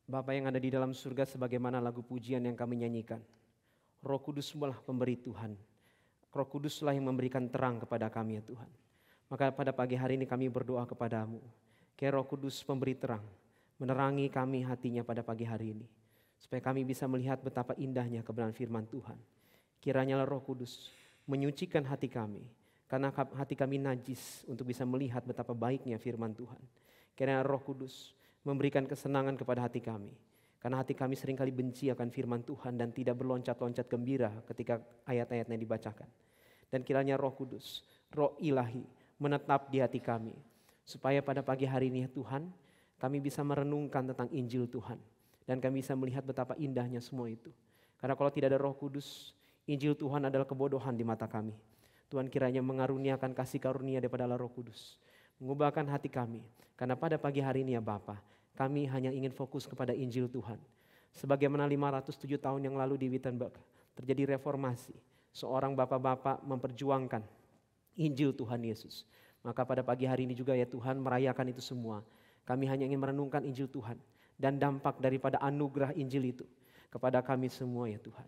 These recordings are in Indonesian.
Bapa yang ada di dalam surga, sebagaimana lagu pujian yang kami nyanyikan, Roh Kudus-Lah pemberi Tuhan. Roh Kudus-Lah yang memberikan terang kepada kami ya Tuhan. Maka pada pagi hari ini kami berdoa kepadamu, Roh Kudus pemberi terang, menerangi kami hatinya pada pagi hari ini, supaya kami bisa melihat betapa indahnya kebenaran firman Tuhan. Kiranya Roh Kudus menyucikan hati kami, karena hati kami najis untuk bisa melihat betapa baiknya firman Tuhan. Kiranya Roh Kudus memberikan kesenangan kepada hati kami, karena hati kami seringkali benci akan firman Tuhan dan tidak berloncat-loncat gembira ketika ayat-ayatnya dibacakan. Dan kiranya Roh Kudus, Roh Ilahi menetap di hati kami, supaya pada pagi hari ini Tuhan, kami bisa merenungkan tentang Injil Tuhan, dan kami bisa melihat betapa indahnya semua itu. Karena kalau tidak ada Roh Kudus, Injil Tuhan adalah kebodohan di mata kami. Tuhan kiranya mengaruniakan kasih karunia daripada Roh Kudus, mengubahkan hati kami. Karena pada pagi hari ini ya Bapa, kami hanya ingin fokus kepada Injil Tuhan. Sebagaimana 507 tahun yang lalu di Wittenberg terjadi reformasi, seorang bapak-bapak memperjuangkan Injil Tuhan Yesus. Maka pada pagi hari ini juga ya Tuhan, merayakan itu semua. Kami hanya ingin merenungkan Injil Tuhan dan dampak daripada anugerah Injil itu kepada kami semua ya Tuhan.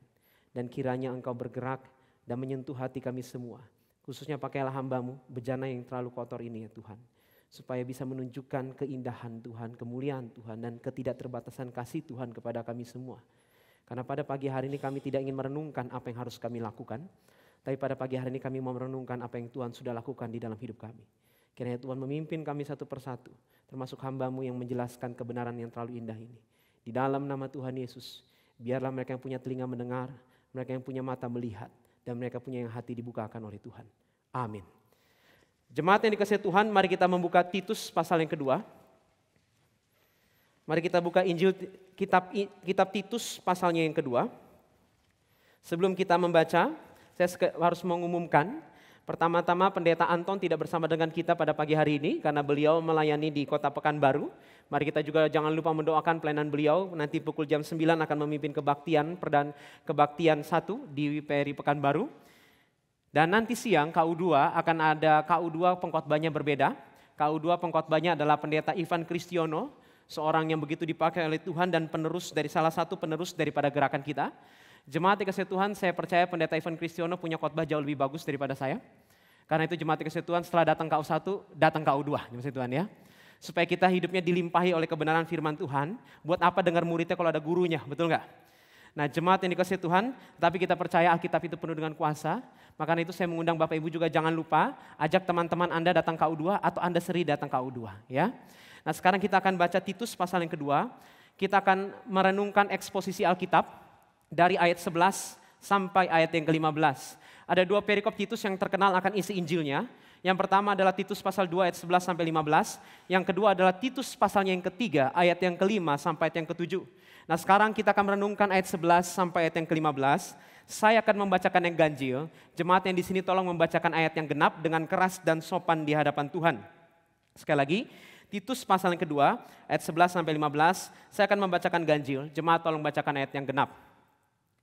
Dan kiranya Engkau bergerak dan menyentuh hati kami semua. Khususnya pakailah hamba-Mu bejana yang terlalu kotor ini ya Tuhan. Supaya bisa menunjukkan keindahan Tuhan, kemuliaan Tuhan, dan ketidakterbatasan kasih Tuhan kepada kami semua. Karena pada pagi hari ini kami tidak ingin merenungkan apa yang harus kami lakukan, tapi pada pagi hari ini kami mau merenungkan apa yang Tuhan sudah lakukan di dalam hidup kami. Kiranya Tuhan memimpin kami satu persatu, termasuk hamba-Mu yang menjelaskan kebenaran yang terlalu indah ini. Di dalam nama Tuhan Yesus, biarlah mereka yang punya telinga mendengar, mereka yang punya mata melihat, dan mereka punya yang hati dibukakan oleh Tuhan. Amin. Jemaat yang dikasihi Tuhan, mari kita membuka Titus pasal yang kedua. Mari kita buka Injil kitab Titus pasalnya yang kedua. Sebelum kita membaca, saya harus mengumumkan, pertama-tama Pendeta Anton tidak bersama dengan kita pada pagi hari ini karena beliau melayani di Kota Pekanbaru. Mari kita juga jangan lupa mendoakan pelayanan beliau. Nanti pukul jam 9 akan memimpin kebaktian 1 di PRI Pekanbaru. Dan nanti siang KU2 akan ada KU2 pengkhotbahnya berbeda. KU2 pengkhotbahnya adalah Pendeta Ivan Kristiono, seorang yang begitu dipakai oleh Tuhan dan salah satu penerus daripada gerakan kita. Jemaat dikasihi Tuhan, saya percaya Pendeta Ivan Kristiono punya khotbah jauh lebih bagus daripada saya. Karena itu jemaat dikasihi Tuhan, setelah datang KU1, datang KU2, dikasihi Tuhan ya. Supaya kita hidupnya dilimpahi oleh kebenaran firman Tuhan. Buat apa dengar muridnya kalau ada gurunya, betul nggak? Nah jemaat yang dikasihi Tuhan, tapi kita percaya Alkitab itu penuh dengan kuasa. Makanya itu saya mengundang Bapak Ibu juga jangan lupa ajak teman-teman Anda datang KU2 atau Anda sendiri datang KU2 ya. Nah sekarang kita akan baca Titus pasal yang kedua. Kita akan merenungkan eksposisi Alkitab dari ayat 11 sampai ayat yang ke-15. Ada dua perikop Titus yang terkenal akan isi Injilnya. Yang pertama adalah Titus pasal 2 ayat 11 sampai 15. Yang kedua adalah Titus pasalnya yang ketiga ayat yang ke-5 sampai ayat yang ke-7. Nah sekarang kita akan merenungkan ayat 11 sampai ayat yang ke-15. Saya akan membacakan yang ganjil. Jemaat yang di sini tolong membacakan ayat yang genap dengan keras dan sopan di hadapan Tuhan. Sekali lagi, Titus pasal yang kedua ayat 11 sampai 15. Saya akan membacakan ganjil. Jemaat tolong bacakan ayat yang genap.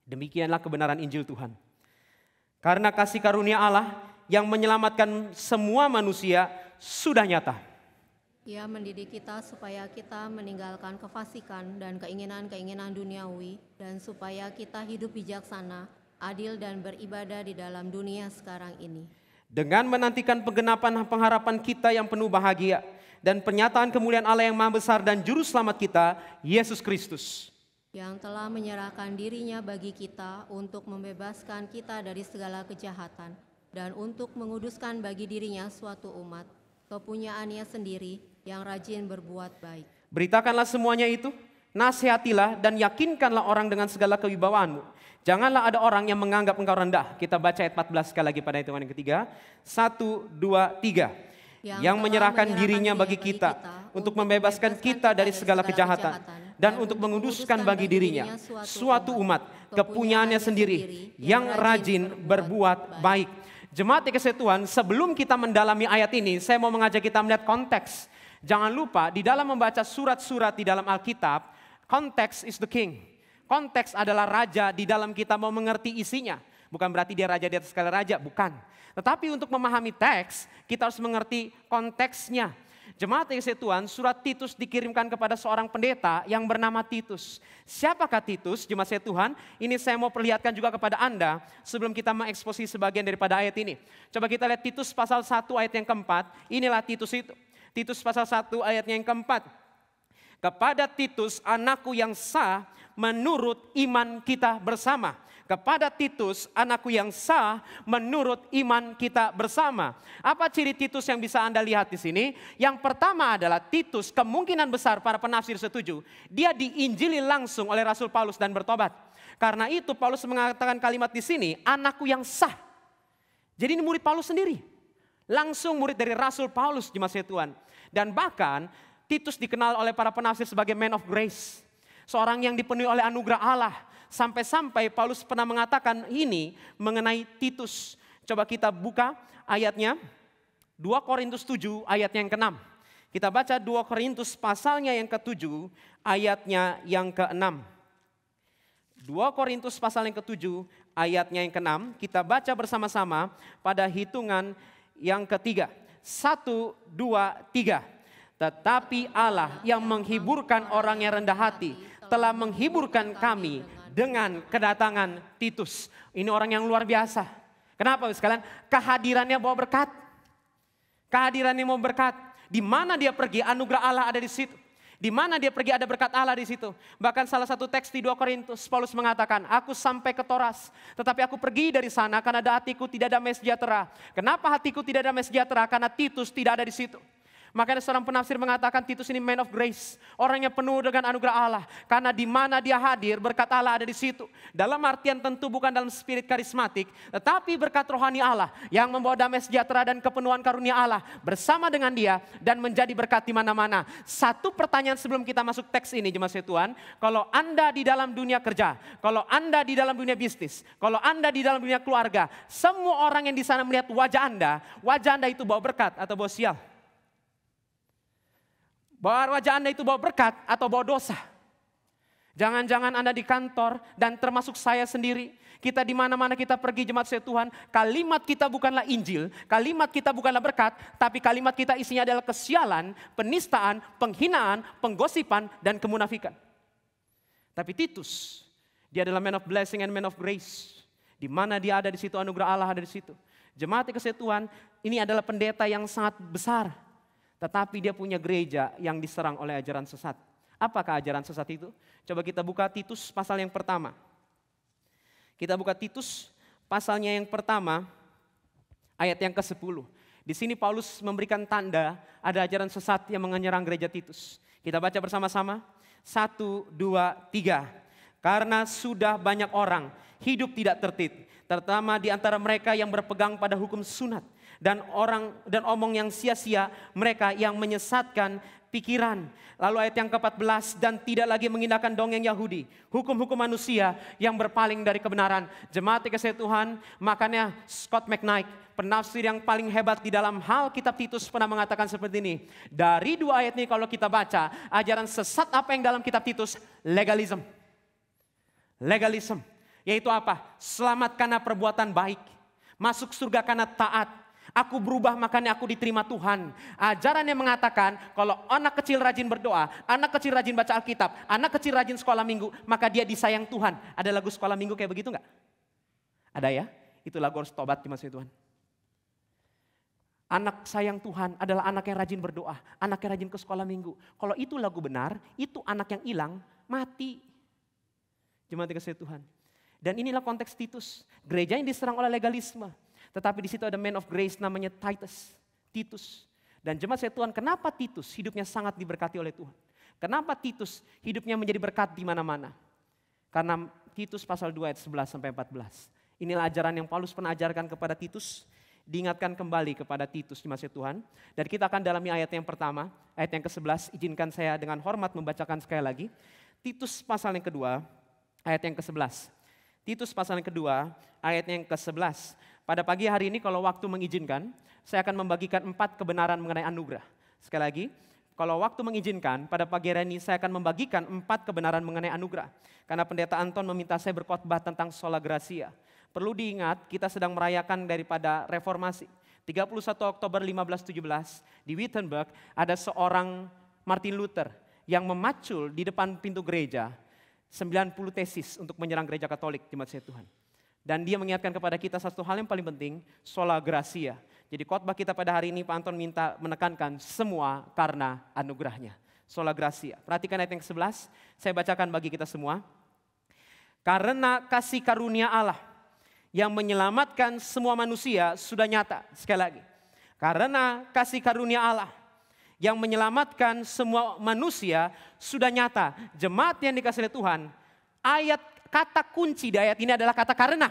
Demikianlah kebenaran Injil Tuhan. Karena kasih karunia Allah yang menyelamatkan semua manusia sudah nyata. Ia mendidik kita supaya kita meninggalkan kefasikan dan keinginan-keinginan duniawi dan supaya kita hidup bijaksana, adil dan beribadah di dalam dunia sekarang ini. Dengan menantikan penggenapan pengharapan kita yang penuh bahagia dan pernyataan kemuliaan Allah yang Maha Besar dan Juru Selamat kita, Yesus Kristus. Yang telah menyerahkan dirinya bagi kita untuk membebaskan kita dari segala kejahatan dan untuk menguduskan bagi dirinya suatu umat, kepunyaannya sendiri yang rajin berbuat baik. Beritakanlah semuanya itu, nasihatilah dan yakinkanlah orang dengan segala kewibawaanmu. Janganlah ada orang yang menganggap engkau rendah. Kita baca ayat 14 sekali lagi pada hitungan yang ketiga. 1, 2, 3. Yang menyerahkan dirinya bagi kita untuk membebaskan kita dari segala kejahatan dan untuk menguduskan bagi dirinya suatu umat, kepunyaannya sendiri yang rajin berbuat baik. Jemaat dikasihi Tuhan, sebelum kita mendalami ayat ini, saya mau mengajak kita melihat konteks. Jangan lupa di dalam membaca surat-surat di dalam Alkitab, konteks is the king. Konteks adalah raja di dalam kita mau mengerti isinya. Bukan berarti dia raja di atas segala raja, bukan. Tetapi untuk memahami teks, kita harus mengerti konteksnya. Jemaat yang kasih Tuhan, surat Titus dikirimkan kepada seorang pendeta yang bernama Titus. Siapakah Titus? Jemaat kasih Tuhan, ini saya mau perlihatkan juga kepada Anda sebelum kita mengeksposi sebagian daripada ayat ini. Coba kita lihat Titus pasal 1 ayat yang keempat. Inilah Titus itu. Titus pasal 1 ayatnya yang keempat. Kepada Titus, anakku yang sah menurut iman kita bersama. Kepada Titus, anakku yang sah menurut iman kita bersama. Apa ciri Titus yang bisa Anda lihat di sini? Yang pertama adalah Titus, kemungkinan besar para penafsir setuju, dia diinjili langsung oleh Rasul Paulus dan bertobat. Karena itu Paulus mengatakan kalimat di sini, anakku yang sah. Jadi ini murid Paulus sendiri. Langsung murid dari Rasul Paulus, jemaat Tuhan. Dan bahkan Titus dikenal oleh para penafsir sebagai man of grace. Seorang yang dipenuhi oleh anugerah Allah. Sampai-sampai Paulus pernah mengatakan ini mengenai Titus. Coba kita buka ayatnya. 2 Korintus 7 ayatnya yang ke-6. Kita baca 2 Korintus pasalnya yang ke-7 ayatnya yang ke-6. 2 Korintus pasal yang ke-7 ayatnya yang ke-6. Kita baca bersama-sama pada hitungan yang ketiga. 1, 2, 3. Tetapi Allah yang menghiburkan orang yang rendah hati telah menghiburkan kami dengan kedatangan Titus. Ini orang yang luar biasa. Kenapa sekalian? Kehadirannya bawa berkat. Kehadirannya mau berkat. Di mana dia pergi, anugerah Allah ada di situ. Di mana dia pergi ada berkat Allah di situ. Bahkan salah satu teks di 2 Korintus, Paulus mengatakan, aku sampai ke Toras, tetapi aku pergi dari sana karena hatiku tidak damai sejahtera. Kenapa hatiku tidak damai sejahtera? Karena Titus tidak ada di situ. Makanya seorang penafsir mengatakan Titus ini man of grace. Orang yang penuh dengan anugerah Allah. Karena di mana dia hadir, berkat Allah ada di situ. Dalam artian tentu bukan dalam spirit karismatik. Tetapi berkat rohani Allah yang membawa damai sejahtera dan kepenuhan karunia Allah bersama dengan dia dan menjadi berkat di mana-mana. Satu pertanyaan sebelum kita masuk teks ini jemaat Tuhan. Kalau Anda di dalam dunia kerja, kalau Anda di dalam dunia bisnis, kalau Anda di dalam dunia keluarga, semua orang yang di sana melihat wajah Anda itu bawa berkat atau bawa sial. Bahwa wajah Anda itu bawa berkat atau bawa dosa. Jangan-jangan Anda di kantor dan termasuk saya sendiri. Kita di mana-mana kita pergi jemaat Tuhan. Kalimat kita bukanlah Injil. Kalimat kita bukanlah berkat. Tapi kalimat kita isinya adalah kesialan, penistaan, penghinaan, penggosipan, dan kemunafikan. Tapi Titus, dia adalah man of blessing and man of grace. Di mana dia ada di situ, anugerah Allah ada di situ. Jemaat kasih Tuhan, ini adalah pendeta yang sangat besar. Tetapi dia punya gereja yang diserang oleh ajaran sesat. Apakah ajaran sesat itu? Coba kita buka Titus pasal yang pertama. Kita buka Titus pasalnya yang pertama, ayat yang ke-10. Di sini Paulus memberikan tanda ada ajaran sesat yang menyerang gereja Titus. Kita baca bersama-sama. 1, 2, 3. Karena sudah banyak orang hidup tidak tertib, terutama di antara mereka yang berpegang pada hukum sunat. Dan omong yang sia-sia, mereka yang menyesatkan pikiran. Lalu ayat yang ke-14, dan tidak lagi mengindahkan dongeng Yahudi, hukum-hukum manusia yang berpaling dari kebenaran. Jemaat kasih Tuhan, makanya Scott McKnight, penafsir yang paling hebat di dalam hal kitab Titus pernah mengatakan seperti ini. Dari 2 ayat ini kalau kita baca, ajaran sesat apa yang dalam kitab Titus? Legalism. Legalism, yaitu apa? Selamat karena perbuatan baik, masuk surga karena taat. Aku berubah makanya aku diterima Tuhan. Ajaran yang mengatakan kalau anak kecil rajin berdoa, anak kecil rajin baca Alkitab, anak kecil rajin sekolah minggu, maka dia disayang Tuhan. Ada lagu sekolah minggu kayak begitu enggak? Ada ya? Itu lagu harus tobat dimaksud Tuhan. Anak sayang Tuhan adalah anak yang rajin berdoa, anak yang rajin ke sekolah minggu. Kalau itu lagu benar, itu anak yang hilang, mati. Jemaat kasih Tuhan. Dan inilah konteks Titus. Gereja yang diserang oleh legalisme. Tetapi di situ ada man of grace namanya Titus. Dan jemaat Tuhan, kenapa Titus hidupnya sangat diberkati oleh Tuhan? Kenapa Titus hidupnya menjadi berkat di mana-mana? Karena Titus pasal 2 ayat 11 sampai 14. Inilah ajaran yang Paulus pernah ajarkan kepada Titus, diingatkan kembali kepada Titus jemaat Tuhan. Dan kita akan dalami ayat yang pertama, ayat yang ke-11. Izinkan saya dengan hormat membacakan sekali lagi. Titus pasal yang kedua, ayat yang ke-11. Titus pasal yang kedua, ayat yang ke-11. Pada pagi hari ini kalau waktu mengizinkan, saya akan membagikan 4 kebenaran mengenai anugerah. Sekali lagi, kalau waktu mengizinkan, pada pagi hari ini saya akan membagikan 4 kebenaran mengenai anugerah. Karena pendeta Anton meminta saya berkhotbah tentang sola gratia. Perlu diingat, kita sedang merayakan daripada reformasi. 31 Oktober 1517 di Wittenberg ada seorang Martin Luther yang memacul di depan pintu gereja 90 tesis untuk menyerang gereja Katolik, jemaat sekalian Tuhan. Dan dia mengingatkan kepada kita satu hal yang paling penting, sola gratia. Jadi khotbah kita pada hari ini Pak Anton minta menekankan semua karena anugerahnya. Sola gratia. Perhatikan ayat yang ke-11, saya bacakan bagi kita semua. Karena kasih karunia Allah yang menyelamatkan semua manusia sudah nyata. Sekali lagi. Karena kasih karunia Allah yang menyelamatkan semua manusia sudah nyata. Jemaat yang dikasihi Tuhan, kata kunci di ayat ini adalah kata karena.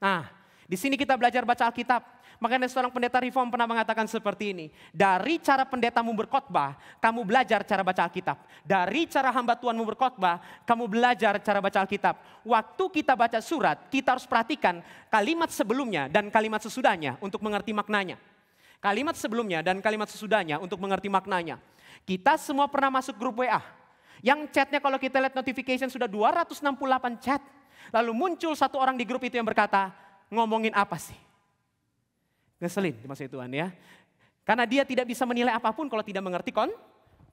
Nah, di sini kita belajar baca Alkitab. Makanya seorang pendeta reform pernah mengatakan seperti ini. Dari cara pendetamu berkhotbah, kamu belajar cara baca Alkitab. Dari cara hamba Tuhanmu berkhotbah, kamu belajar cara baca Alkitab. Waktu kita baca surat, kita harus perhatikan kalimat sebelumnya dan kalimat sesudahnya untuk mengerti maknanya. Kalimat sebelumnya dan kalimat sesudahnya untuk mengerti maknanya. Kita semua pernah masuk grup WA. Yang chatnya kalau kita lihat notification sudah 268 chat. Lalu muncul satu orang di grup itu yang berkata, ngomongin apa sih? Ngeselin, maksud Tuhan ya. Karena dia tidak bisa menilai apapun kalau tidak mengerti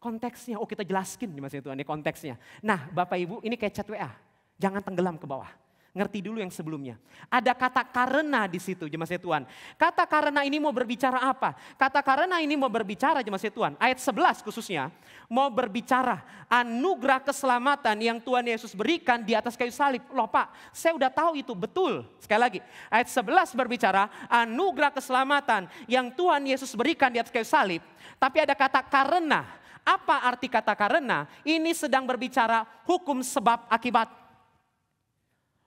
konteksnya. Oh, kita jelaskin maksud Tuhan ya konteksnya. Nah, Bapak Ibu, ini kayak chat WA. Jangan tenggelam ke bawah. Ngerti dulu yang sebelumnya. Ada kata karena di situ, jemaat Tuhan. Kata karena ini mau berbicara apa? Kata karena ini mau berbicara, jemaat Tuhan. Ayat 11 khususnya mau berbicara anugerah keselamatan yang Tuhan Yesus berikan di atas kayu salib. Loh Pak, saya udah tahu itu betul. Sekali lagi, ayat 11 berbicara anugerah keselamatan yang Tuhan Yesus berikan di atas kayu salib. Tapi ada kata karena. Apa arti kata karena? Ini sedang berbicara hukum sebab akibat.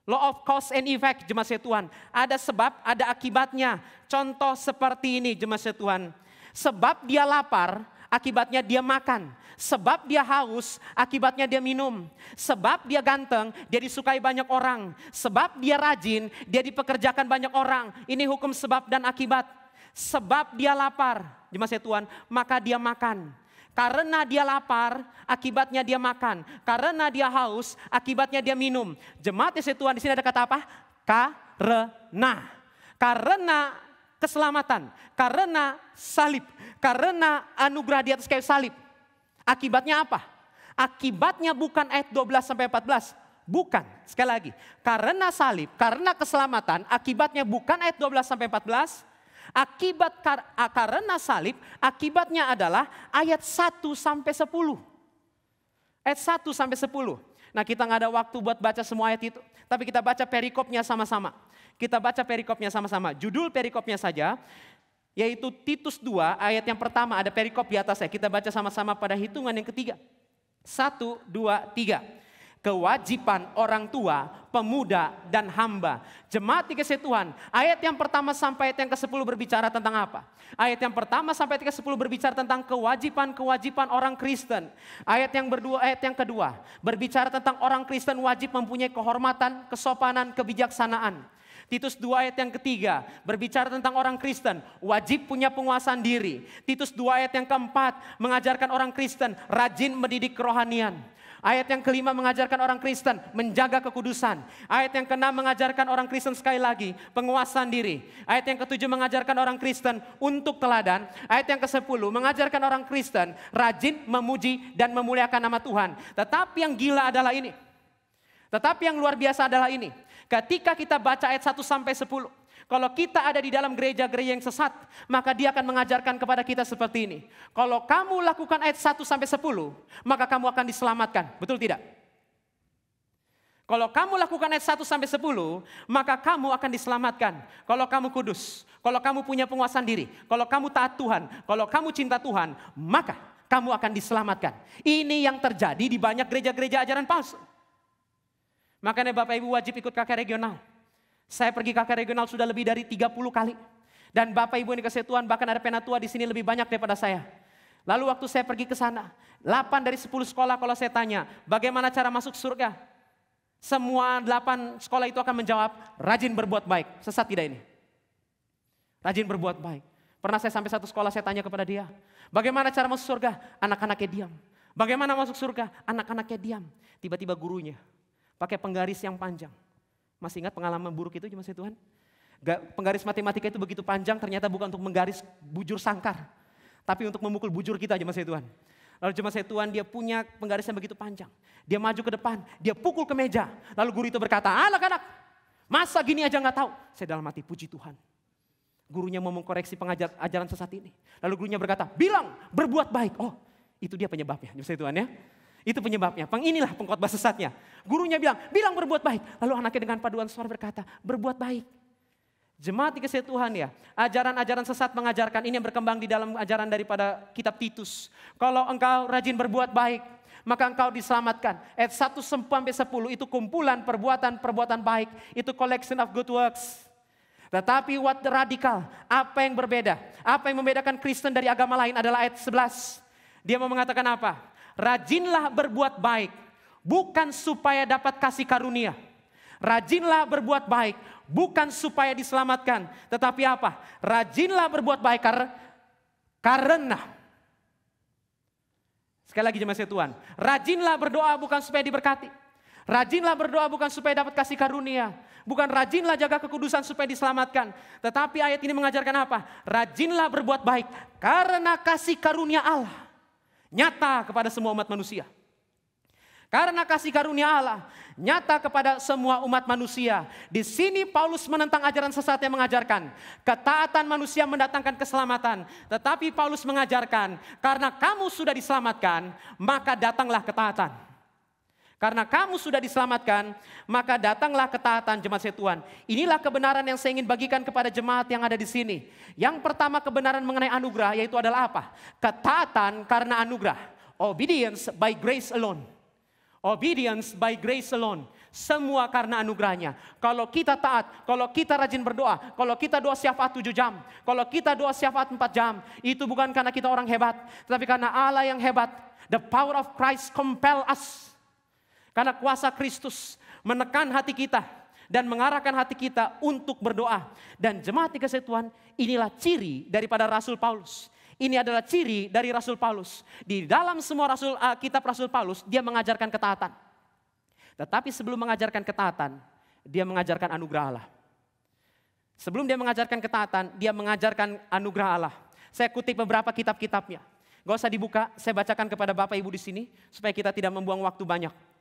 Law of cause and effect, jemaat Tuhan. Ada sebab, ada akibatnya. Contoh seperti ini, jemaat Tuhan. Sebab dia lapar, akibatnya dia makan. Sebab dia haus, akibatnya dia minum. Sebab dia ganteng, dia disukai banyak orang. Sebab dia rajin, dia dipekerjakan banyak orang. Ini hukum sebab dan akibat. Sebab dia lapar, jemaat Tuhan, maka dia makan. Karena dia lapar, akibatnya dia makan. Karena dia haus, akibatnya dia minum. Jemaat Yesus Tuhan, di sini ada kata apa? Karena. Karena keselamatan. Karena salib. Karena anugerah di atas kayu salib. Akibatnya apa? Akibatnya bukan ayat 12 sampai 14. Bukan, sekali lagi. Karena salib, karena keselamatan, akibatnya bukan ayat 12 sampai 14. Karena salib, akibatnya adalah ayat 1 sampai 10. Ayat 1 sampai 10. Nah, kita nggak ada waktu buat baca semua ayat itu. Tapi kita baca perikopnya sama-sama. Kita baca perikopnya sama-sama. Judul perikopnya saja, yaitu Titus 2 ayat yang pertama, ada perikop di atasnya. Kita baca sama-sama pada hitungan yang ketiga. 1, 2, 3. Kewajiban orang tua, pemuda, dan hamba. Jemaat dikasihi Tuhan, ayat yang pertama sampai ayat yang ke-10 berbicara tentang apa? Ayat yang pertama sampai ayat yang ke-10 berbicara tentang kewajiban-kewajiban orang Kristen. Ayat yang kedua berbicara tentang orang Kristen wajib mempunyai kehormatan, kesopanan, kebijaksanaan. Titus 2 ayat yang ketiga berbicara tentang orang Kristen wajib punya penguasaan diri. Titus 2 ayat yang keempat mengajarkan orang Kristen rajin mendidik kerohanian. Ayat yang kelima mengajarkan orang Kristen menjaga kekudusan. Ayat yang keenam mengajarkan orang Kristen sekali lagi penguasaan diri. Ayat yang ketujuh mengajarkan orang Kristen untuk teladan. Ayat yang ke-10 mengajarkan orang Kristen rajin memuji dan memuliakan nama Tuhan. Tetapi yang gila adalah ini. Tetapi yang luar biasa adalah ini. Ketika kita baca ayat 1 sampai 10. Kalau kita ada di dalam gereja-gereja yang sesat, maka dia akan mengajarkan kepada kita seperti ini. Kalau kamu lakukan ayat 1 sampai 10, maka kamu akan diselamatkan. Betul tidak? Kalau kamu lakukan ayat 1 sampai 10, maka kamu akan diselamatkan. Kalau kamu kudus, kalau kamu punya penguasaan diri, kalau kamu taat Tuhan, kalau kamu cinta Tuhan, maka kamu akan diselamatkan. Ini yang terjadi di banyak gereja-gereja ajaran palsu. Makanya Bapak Ibu wajib ikut KK regional. Saya pergi KK regional sudah lebih dari 30 kali. Dan Bapak Ibu yang dikasihi Tuhan, bahkan ada penatua di sini lebih banyak daripada saya. Lalu waktu saya pergi ke sana, 8 dari 10 sekolah kalau saya tanya, bagaimana cara masuk surga? Semua 8 sekolah itu akan menjawab, rajin berbuat baik. Sesat tidak ini? Rajin berbuat baik. Pernah saya sampai satu sekolah, saya tanya kepada dia, bagaimana cara masuk surga? Anak-anaknya diam. Bagaimana masuk surga? Anak-anaknya diam. Tiba-tiba gurunya pakai penggaris yang panjang. Masih ingat pengalaman buruk itu, jemaat Tuhan? Penggaris matematika itu begitu panjang, ternyata bukan untuk menggaris bujur sangkar, tapi untuk memukul bujur kita, jemaat Tuhan. Lalu jemaat Tuhan, dia punya penggaris yang begitu panjang. Dia maju ke depan, dia pukul ke meja. Lalu guru itu berkata, anak-anak, masa gini aja nggak tahu? Saya dalam hati, puji Tuhan. Gurunya mau mengkoreksi ajaran sesat ini. Lalu gurunya berkata, bilang berbuat baik. Oh, itu dia penyebabnya, jemaat Tuhan ya. Itu penyebabnya. Inilah pengkhotbah sesatnya. Gurunya bilang berbuat baik. Lalu anaknya dengan paduan suara berkata, berbuat baik. Jemaat dikasihi Tuhan ya, ajaran-ajaran sesat mengajarkan, ini yang berkembang di dalam ajaran daripada kitab Titus. Kalau engkau rajin berbuat baik, maka engkau diselamatkan. Ayat 1-10 itu kumpulan perbuatan baik, itu collection of good works. Tetapi what the radical, apa yang berbeda? Apa yang membedakan Kristen dari agama lain adalah ayat 11. Dia mau mengatakan apa? Rajinlah berbuat baik, bukan supaya dapat kasih karunia. Rajinlah berbuat baik, bukan supaya diselamatkan. Tetapi apa? Rajinlah berbuat baik karena. Sekali lagi jemaat Tuhan. Rajinlah berdoa bukan supaya diberkati. Rajinlah berdoa bukan supaya dapat kasih karunia. Bukan rajinlah jaga kekudusan supaya diselamatkan. Tetapi ayat ini mengajarkan apa? Rajinlah berbuat baik karena kasih karunia Allah nyata kepada semua umat manusia. Karena kasih karunia Allah nyata kepada semua umat manusia. Di sini Paulus menentang ajaran sesat yang mengajarkan ketaatan manusia mendatangkan keselamatan. Tetapi Paulus mengajarkan karena kamu sudah diselamatkan, maka datanglah ketaatan. Karena kamu sudah diselamatkan, maka datanglah ketaatan, jemaat Tuhan. Inilah kebenaran yang saya ingin bagikan kepada jemaat yang ada di sini. Yang pertama, kebenaran mengenai anugerah, yaitu adalah apa? Ketaatan karena anugerah. Obedience by grace alone. Obedience by grace alone. Semua karena anugerahnya. Kalau kita taat, kalau kita rajin berdoa, kalau kita doa syafaat 7 jam, kalau kita doa syafaat 4 jam, itu bukan karena kita orang hebat, tetapi karena Allah yang hebat. The power of Christ compel us. Karena kuasa Kristus menekan hati kita dan mengarahkan hati kita untuk berdoa. Dan jemaat dikasihi Tuhan, inilah ciri daripada Rasul Paulus. Ini adalah ciri dari Rasul Paulus. Di dalam semua kitab Rasul Paulus, dia mengajarkan ketaatan. Tetapi sebelum mengajarkan ketaatan, dia mengajarkan anugerah Allah. Sebelum dia mengajarkan ketaatan, dia mengajarkan anugerah Allah. Saya kutip beberapa kitab-kitabnya. Gak usah dibuka, saya bacakan kepada Bapak Ibu di sini, supaya kita tidak membuang waktu banyak.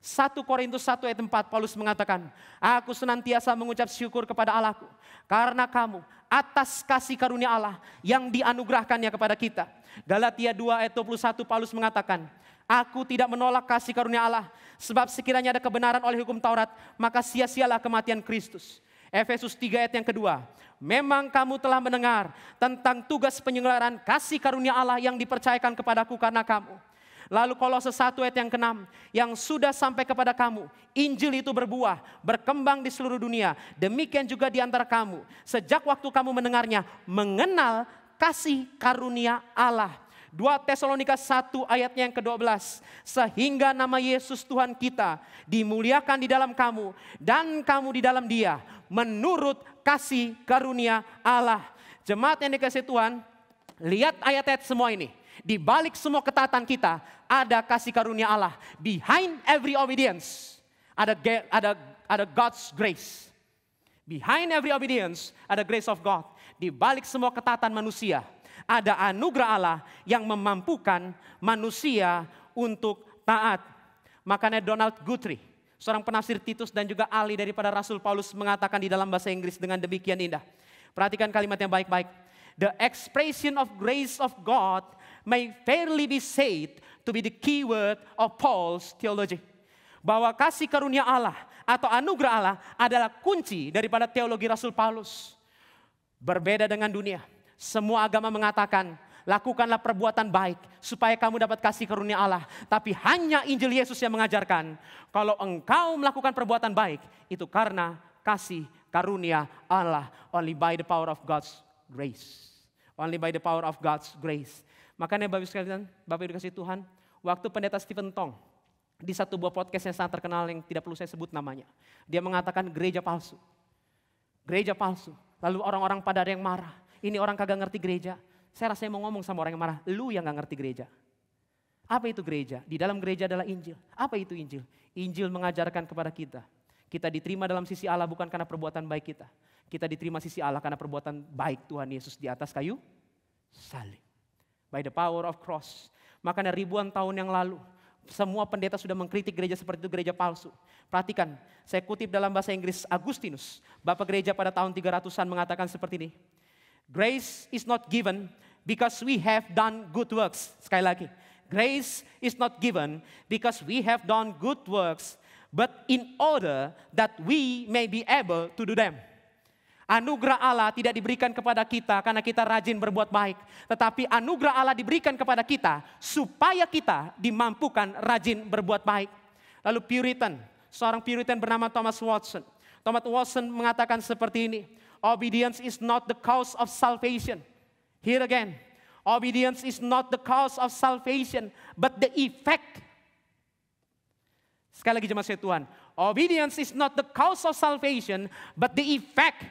1 Korintus 1 ayat 4, Paulus mengatakan, aku senantiasa mengucap syukur kepada Allahku, karena kamu atas kasih karunia Allah yang dianugerahkannya kepada kita. Galatia 2 ayat 21, Paulus mengatakan, aku tidak menolak kasih karunia Allah, sebab sekiranya ada kebenaran oleh hukum Taurat, maka sia-sialah kematian Kristus. Efesus 3 ayat yang kedua, memang kamu telah mendengar tentang tugas penyelenggaraan kasih karunia Allah yang dipercayakan kepadaku karena kamu. Lalu Kolose 1 ayat yang ke-6, yang sudah sampai kepada kamu, Injil itu berbuah, berkembang di seluruh dunia. Demikian juga di antara kamu, sejak waktu kamu mendengarnya, mengenal kasih karunia Allah. 2 Tesalonika 1 ayatnya yang ke-12, sehingga nama Yesus Tuhan kita dimuliakan di dalam kamu, dan kamu di dalam Dia, menurut kasih karunia Allah. Jemaat yang dikasihi Tuhan, lihat ayat-ayat semua ini. Di balik semua ketaatan kita, ada kasih karunia Allah. Behind every obedience, ada God's grace. Behind every obedience, ada grace of God. Di balik semua ketaatan manusia, ada anugerah Allah yang memampukan manusia untuk taat. Makanya Donald Guthrie, seorang penafsir Titus dan juga ahli daripada Rasul Paulus, mengatakan di dalam bahasa Inggris dengan demikian indah. Perhatikan kalimat yang baik-baik. The expression of grace of God may fairly be said to be the key word of Paul's theology. Bahwa kasih karunia Allah atau anugerah Allah adalah kunci daripada teologi Rasul Paulus. Berbeda dengan dunia. Semua agama mengatakan, lakukanlah perbuatan baik supaya kamu dapat kasih karunia Allah. Tapi hanya Injil Yesus yang mengajarkan, kalau engkau melakukan perbuatan baik, itu karena kasih karunia Allah. Only by the power of God's grace. Only by the power of God's grace. Makanya Bapak Ibu sekalian, Bapak Ibu dikasihi Tuhan, waktu pendeta Stephen Tong di satu buah podcast yang sangat terkenal yang tidak perlu saya sebut namanya, dia mengatakan gereja palsu. Gereja palsu. Lalu orang-orang pada ada yang marah. Ini orang kagak ngerti gereja. Saya rasanya mau ngomong sama orang yang marah, lu yang gak ngerti gereja. Apa itu gereja? Di dalam gereja adalah Injil. Apa itu Injil? Injil mengajarkan kepada kita. Kita diterima dalam sisi Allah bukan karena perbuatan baik kita. Kita diterima sisi Allah karena perbuatan baik Tuhan Yesus di atas kayu salib. By the power of cross. Makanya ribuan tahun yang lalu, semua pendeta sudah mengkritik gereja seperti itu, gereja palsu. Perhatikan, saya kutip dalam bahasa Inggris Agustinus. Bapak gereja pada tahun 300-an mengatakan seperti ini. Grace is not given because we have done good works. Sekali lagi, grace is not given because we have done good works, but in order that we may be able to do them. Anugerah Allah tidak diberikan kepada kita karena kita rajin berbuat baik. Tetapi anugerah Allah diberikan kepada kita supaya kita dimampukan rajin berbuat baik. Lalu Puritan, seorang Puritan bernama Thomas Watson. Thomas Watson mengatakan seperti ini. Obedience is not the cause of salvation. Here again. Obedience is not the cause of salvation, but the effect. Sekali lagi jemaat Tuhan. Obedience is not the cause of salvation, but the effect.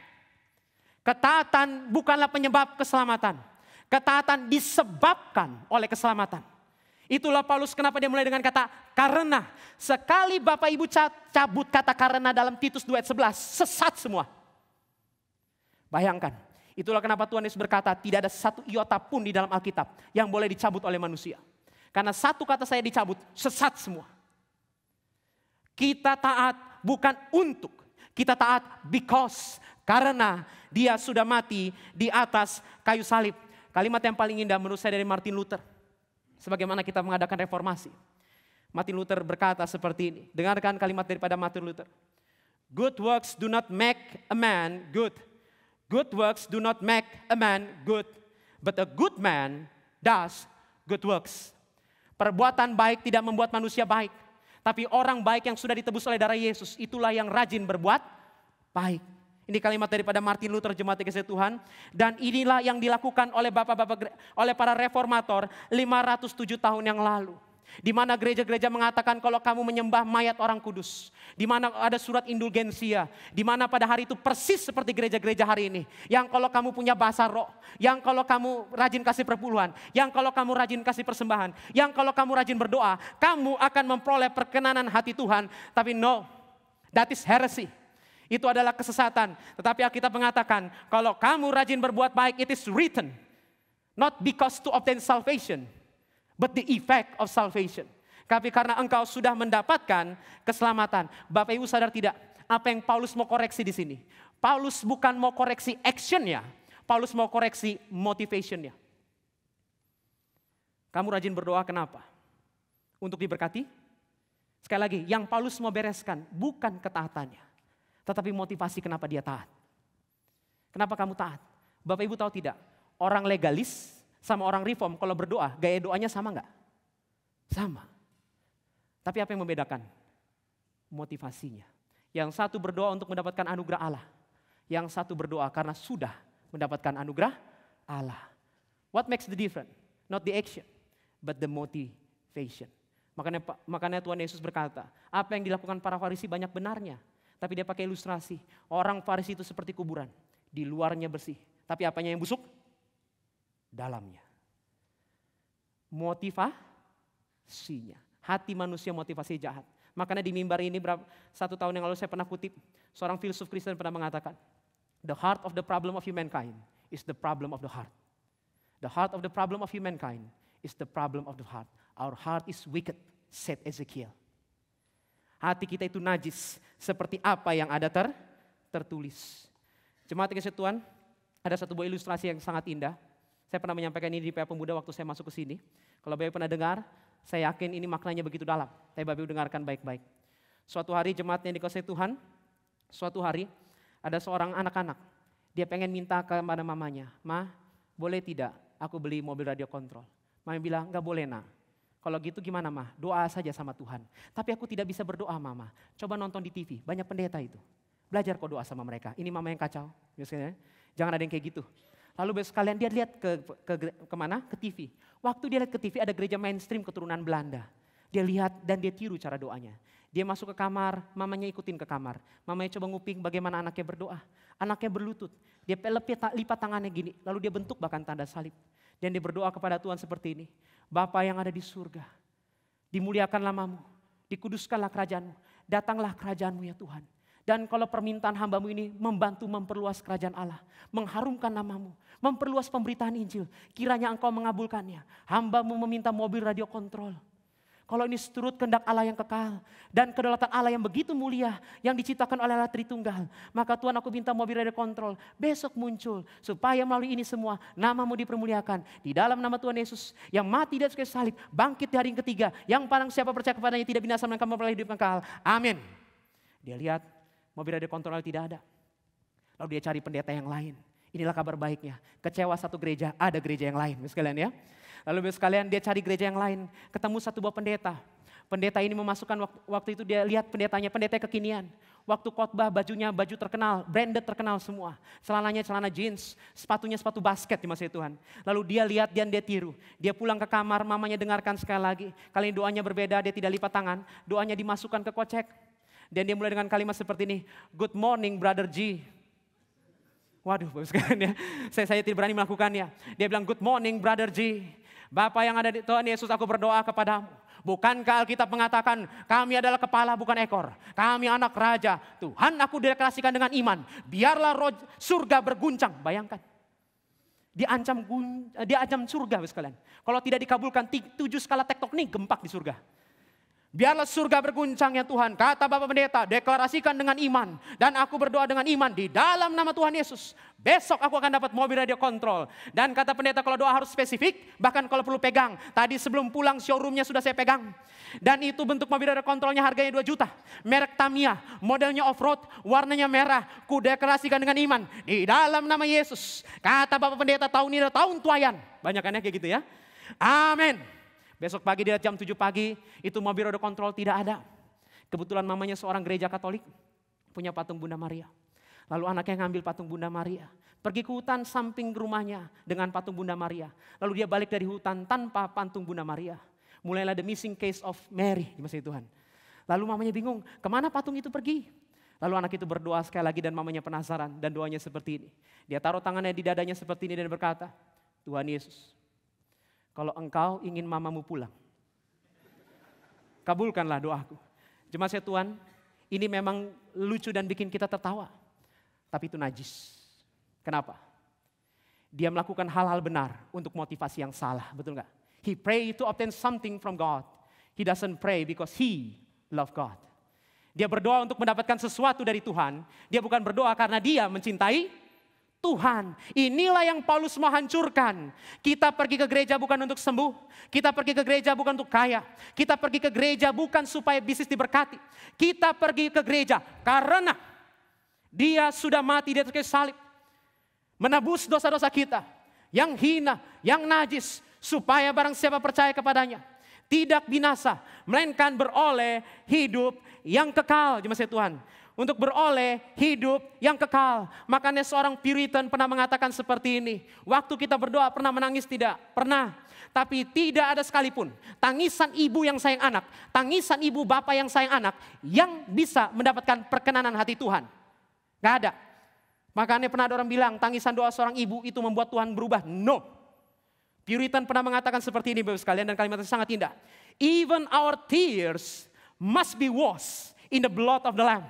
Ketaatan bukanlah penyebab keselamatan. Ketaatan disebabkan oleh keselamatan. Itulah Paulus kenapa dia mulai dengan kata karena. Sekali Bapak Ibu cabut kata karena dalam Titus 2 ayat 11, sesat semua. Bayangkan, itulah kenapa Tuhan Yesus berkata tidak ada satu iota pun di dalam Alkitab yang boleh dicabut oleh manusia. Karena satu kata saya dicabut, sesat semua. Kita taat bukan untuk, kita taat because. Karena dia sudah mati di atas kayu salib. Kalimat yang paling indah menurut saya dari Martin Luther. Sebagaimana kita mengadakan reformasi. Martin Luther berkata seperti ini. Dengarkan kalimat daripada Martin Luther. Good works do not make a man good. Good works do not make a man good. But a good man does good works. Perbuatan baik tidak membuat manusia baik. Tapi orang baik yang sudah ditebus oleh darah Yesus, itulah yang rajin berbuat baik. Ini kalimat daripada Martin Luther, jemaat kasih Tuhan. Dan inilah yang dilakukan oleh oleh para reformator 507 tahun yang lalu. Di mana gereja-gereja mengatakan kalau kamu menyembah mayat orang kudus. Di mana ada surat indulgensia. Di mana pada hari itu persis seperti gereja-gereja hari ini. Yang kalau kamu punya bahasa roh. Yang kalau kamu rajin kasih perpuluhan. Yang kalau kamu rajin kasih persembahan. Yang kalau kamu rajin berdoa. Kamu akan memperoleh perkenanan hati Tuhan. Tapi no, that is heresy. Itu adalah kesesatan. Tetapi Alkitab mengatakan, kalau kamu rajin berbuat baik, it is written. Not because to obtain salvation, but the effect of salvation. Tapi karena engkau sudah mendapatkan keselamatan. Bapak Ibu sadar tidak, apa yang Paulus mau koreksi di sini? Paulus bukan mau koreksi actionnya, Paulus mau koreksi motivationnya. Kamu rajin berdoa kenapa? Untuk diberkati? Sekali lagi, yang Paulus mau bereskan bukan ketaatannya. Tetapi motivasi kenapa dia taat. Kenapa kamu taat? Bapak Ibu tahu tidak? Orang legalis sama orang reform kalau berdoa, gaya doanya sama enggak? Sama. Tapi apa yang membedakan? Motivasinya. Yang satu berdoa untuk mendapatkan anugerah Allah. Yang satu berdoa karena sudah mendapatkan anugerah Allah. What makes the difference? Not the action, but the motivation. Makanya Tuhan Yesus berkata, apa yang dilakukan para Farisi banyak benarnya. Tapi dia pakai ilustrasi. Orang Farisi itu seperti kuburan. Di luarnya bersih. Tapi apanya yang busuk? Dalamnya. Motivasinya. Hati manusia motivasi jahat. Makanya di mimbar ini 1 tahun yang lalu saya pernah kutip. Seorang filsuf Kristen pernah mengatakan. The heart of the problem of humankind is the problem of the heart. The heart of the problem of humankind is the problem of the heart. Our heart is wicked, said Ezekiel. Hati kita itu najis, seperti apa yang ada tertulis. Jemaat kasih Tuhan, ada satu buah ilustrasi yang sangat indah. Saya pernah menyampaikan ini di PA Pemuda waktu saya masuk ke sini. Kalau Bapak pernah dengar, saya yakin ini maknanya begitu dalam. Tapi Bapak dengarkan baik-baik. Suatu hari jemaatnya dikasih Tuhan, suatu hari ada seorang anak-anak. Dia pengen minta kepada mamanya, Ma, boleh tidak aku beli mobil radio kontrol? Mama bilang, enggak boleh nak. Kalau gitu gimana mah? Doa saja sama Tuhan. Tapi aku tidak bisa berdoa mama. Coba nonton di TV, banyak pendeta itu. Belajar kok doa sama mereka. Ini mama yang kacau. Biasanya. Jangan ada yang kayak gitu. Lalu besok sekalian dia lihat kemana? Ke TV. Waktu dia lihat ke TV ada gereja mainstream keturunan Belanda. Dia lihat dan dia tiru cara doanya. Dia masuk ke kamar, mamanya ikutin ke kamar. Mamanya coba nguping bagaimana anaknya berdoa. Anaknya berlutut. Dia lipat tangannya gini. Lalu dia bentuk bahkan tanda salib. Dan dia berdoa kepada Tuhan seperti ini. Bapa yang ada di surga, dimuliakan namamu, dikuduskanlah kerajaanmu, datanglah kerajaanmu ya Tuhan. Dan kalau permintaan hambamu ini membantu memperluas kerajaan Allah, mengharumkan namamu, memperluas pemberitaan Injil, kiranya engkau mengabulkannya. Hambamu meminta mobil radio kontrol. Kalau ini seturut kehendak Allah yang kekal dan kedaulatan Allah yang begitu mulia yang diciptakan oleh Allah Tritunggal, maka Tuhan aku minta mobil radio kontrol besok muncul supaya melalui ini semua namamu dipermuliakan. Di dalam nama Tuhan Yesus yang mati di atas kayu salib, bangkit di hari yang ketiga, yang barang siapa percaya kepadanya tidak binasa melainkan memperoleh hidup kekal. Amin. Dia lihat mobil radio kontrol tidak ada. Lalu dia cari pendeta yang lain. Inilah kabar baiknya. Kecewa satu gereja, ada gereja yang lain. Sekalian ya. Lalu sekalian dia cari gereja yang lain. Ketemu satu buah pendeta. Pendeta ini memasukkan waktu itu dia lihat pendetanya, pendeta kekinian. Waktu khotbah bajunya baju terkenal, branded terkenal semua. Celananya celana jeans, sepatunya sepatu basket di masa Tuhan. Lalu dia lihat dan dia tiru. Dia pulang ke kamar, mamanya dengarkan sekali lagi. Kali ini doanya berbeda, dia tidak lipat tangan. Doanya dimasukkan ke kocek. Dan dia mulai dengan kalimat seperti ini. Good morning brother G. Waduh, bagus sekali ya. Saya tidak berani melakukannya. Dia bilang, good morning brother G. Bapa yang ada di Tuhan Yesus, aku berdoa kepadamu. Bukankah Alkitab mengatakan kami adalah kepala bukan ekor. Kami anak raja. Tuhan aku deklarasikan dengan iman. Biarlah roh surga berguncang. Bayangkan. Dia ancam surga sekalian. Kalau tidak dikabulkan 7 skala tektonik gempak di surga. Biarlah surga berguncang ya Tuhan. Kata Bapak Pendeta, deklarasikan dengan iman. Dan aku berdoa dengan iman di dalam nama Tuhan Yesus. Besok aku akan dapat mobil radio kontrol. Dan kata pendeta kalau doa harus spesifik. Bahkan kalau perlu pegang. Tadi sebelum pulang showroomnya sudah saya pegang. Dan itu bentuk mobil radio kontrolnya harganya 2 juta. Merek Tamiya, modelnya off-road, warnanya merah. Ku deklarasikan dengan iman. Di dalam nama Yesus. Kata Bapak Pendeta tahun ini adalah tahun tuayan. Banyak kan ya kayak gitu ya. Amin. Besok pagi dia jam 7 pagi, itu mobil roda kontrol tidak ada. Kebetulan mamanya seorang gereja Katolik, punya patung Bunda Maria. Lalu anaknya ngambil patung Bunda Maria, pergi ke hutan samping rumahnya dengan patung Bunda Maria. Lalu dia balik dari hutan tanpa patung Bunda Maria. Mulailah the missing case of Mary, di masa Tuhan. Lalu mamanya bingung, kemana patung itu pergi? Lalu anak itu berdoa sekali lagi dan mamanya penasaran dan doanya seperti ini. Dia taruh tangannya di dadanya seperti ini dan berkata, Tuhan Yesus, kalau engkau ingin mamamu pulang, kabulkanlah doaku. Jemaat Tuhan, ini memang lucu dan bikin kita tertawa. Tapi itu najis. Kenapa? Dia melakukan hal-hal benar untuk motivasi yang salah, betul nggak? He pray to obtain something from God. He doesn't pray because he love God. Dia berdoa untuk mendapatkan sesuatu dari Tuhan. Dia bukan berdoa karena dia mencintai Tuhan. Inilah yang Paulus mau hancurkan. Kita pergi ke gereja bukan untuk sembuh. Kita pergi ke gereja bukan untuk kaya. Kita pergi ke gereja bukan supaya bisnis diberkati. Kita pergi ke gereja karena dia sudah mati di atas kayu salib. Menebus dosa-dosa kita. Yang hina, yang najis. Supaya barang siapa percaya kepadanya tidak binasa, melainkan beroleh hidup yang kekal. Jemaat Tuhan. Untuk beroleh hidup yang kekal. Makanya seorang Puritan pernah mengatakan seperti ini. Waktu kita berdoa pernah menangis tidak? Pernah. Tapi tidak ada sekalipun tangisan ibu yang sayang anak, tangisan ibu bapak yang sayang anak yang bisa mendapatkan perkenanan hati Tuhan. Gak ada. Makanya pernah ada orang bilang tangisan doa seorang ibu itu membuat Tuhan berubah. No. Puritan pernah mengatakan seperti ini Bapak sekalian dan kalimatnya sangat indah. Even our tears must be washed in the blood of the Lamb.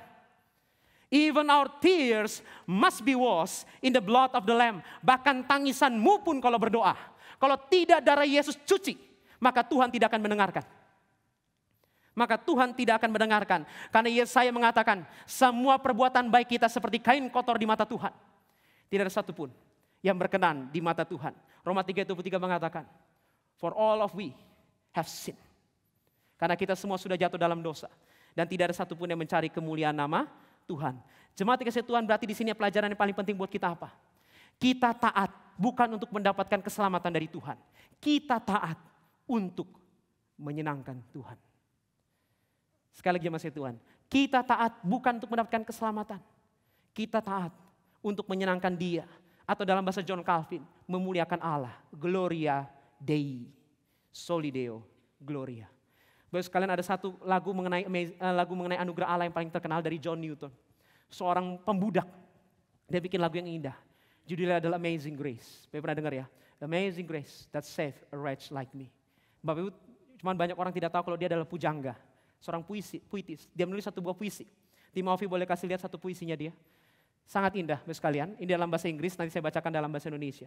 Even our tears must be washed in the blood of the Lamb. Bahkan tangisanmu pun kalau berdoa, kalau tidak darah Yesus cuci, maka Tuhan tidak akan mendengarkan. Maka Tuhan tidak akan mendengarkan. Karena Yesaya mengatakan, semua perbuatan baik kita seperti kain kotor di mata Tuhan. Tidak ada satupun yang berkenan di mata Tuhan. Roma 3:23 mengatakan, for all of we have sinned. Karena kita semua sudah jatuh dalam dosa. Dan tidak ada satupun yang mencari kemuliaan nama Tuhan. Jemaat dikasih Tuhan, berarti di sini pelajaran yang paling penting buat kita apa? Kita taat bukan untuk mendapatkan keselamatan dari Tuhan. Kita taat untuk menyenangkan Tuhan. Sekali lagi jemaat Tuhan, kita taat bukan untuk mendapatkan keselamatan. Kita taat untuk menyenangkan Dia. Atau dalam bahasa John Calvin, memuliakan Allah. Gloria Dei. Soli Deo Gloria. Bapak sekalian ada satu lagu mengenai anugerah Allah yang paling terkenal dari John Newton. Seorang pembudak. Dia bikin lagu yang indah. Judulnya adalah Amazing Grace. Bapak pernah dengar ya? Amazing Grace that saved a wretch like me. Bapak Ibu, cuma banyak orang tidak tahu kalau dia adalah pujangga. Seorang puitis. Dia menulis satu buah puisi Timothy boleh kasih lihat satu puisinya dia. Sangat indah Bapak sekalian. Ini dalam bahasa Inggris, nanti saya bacakan dalam bahasa Indonesia.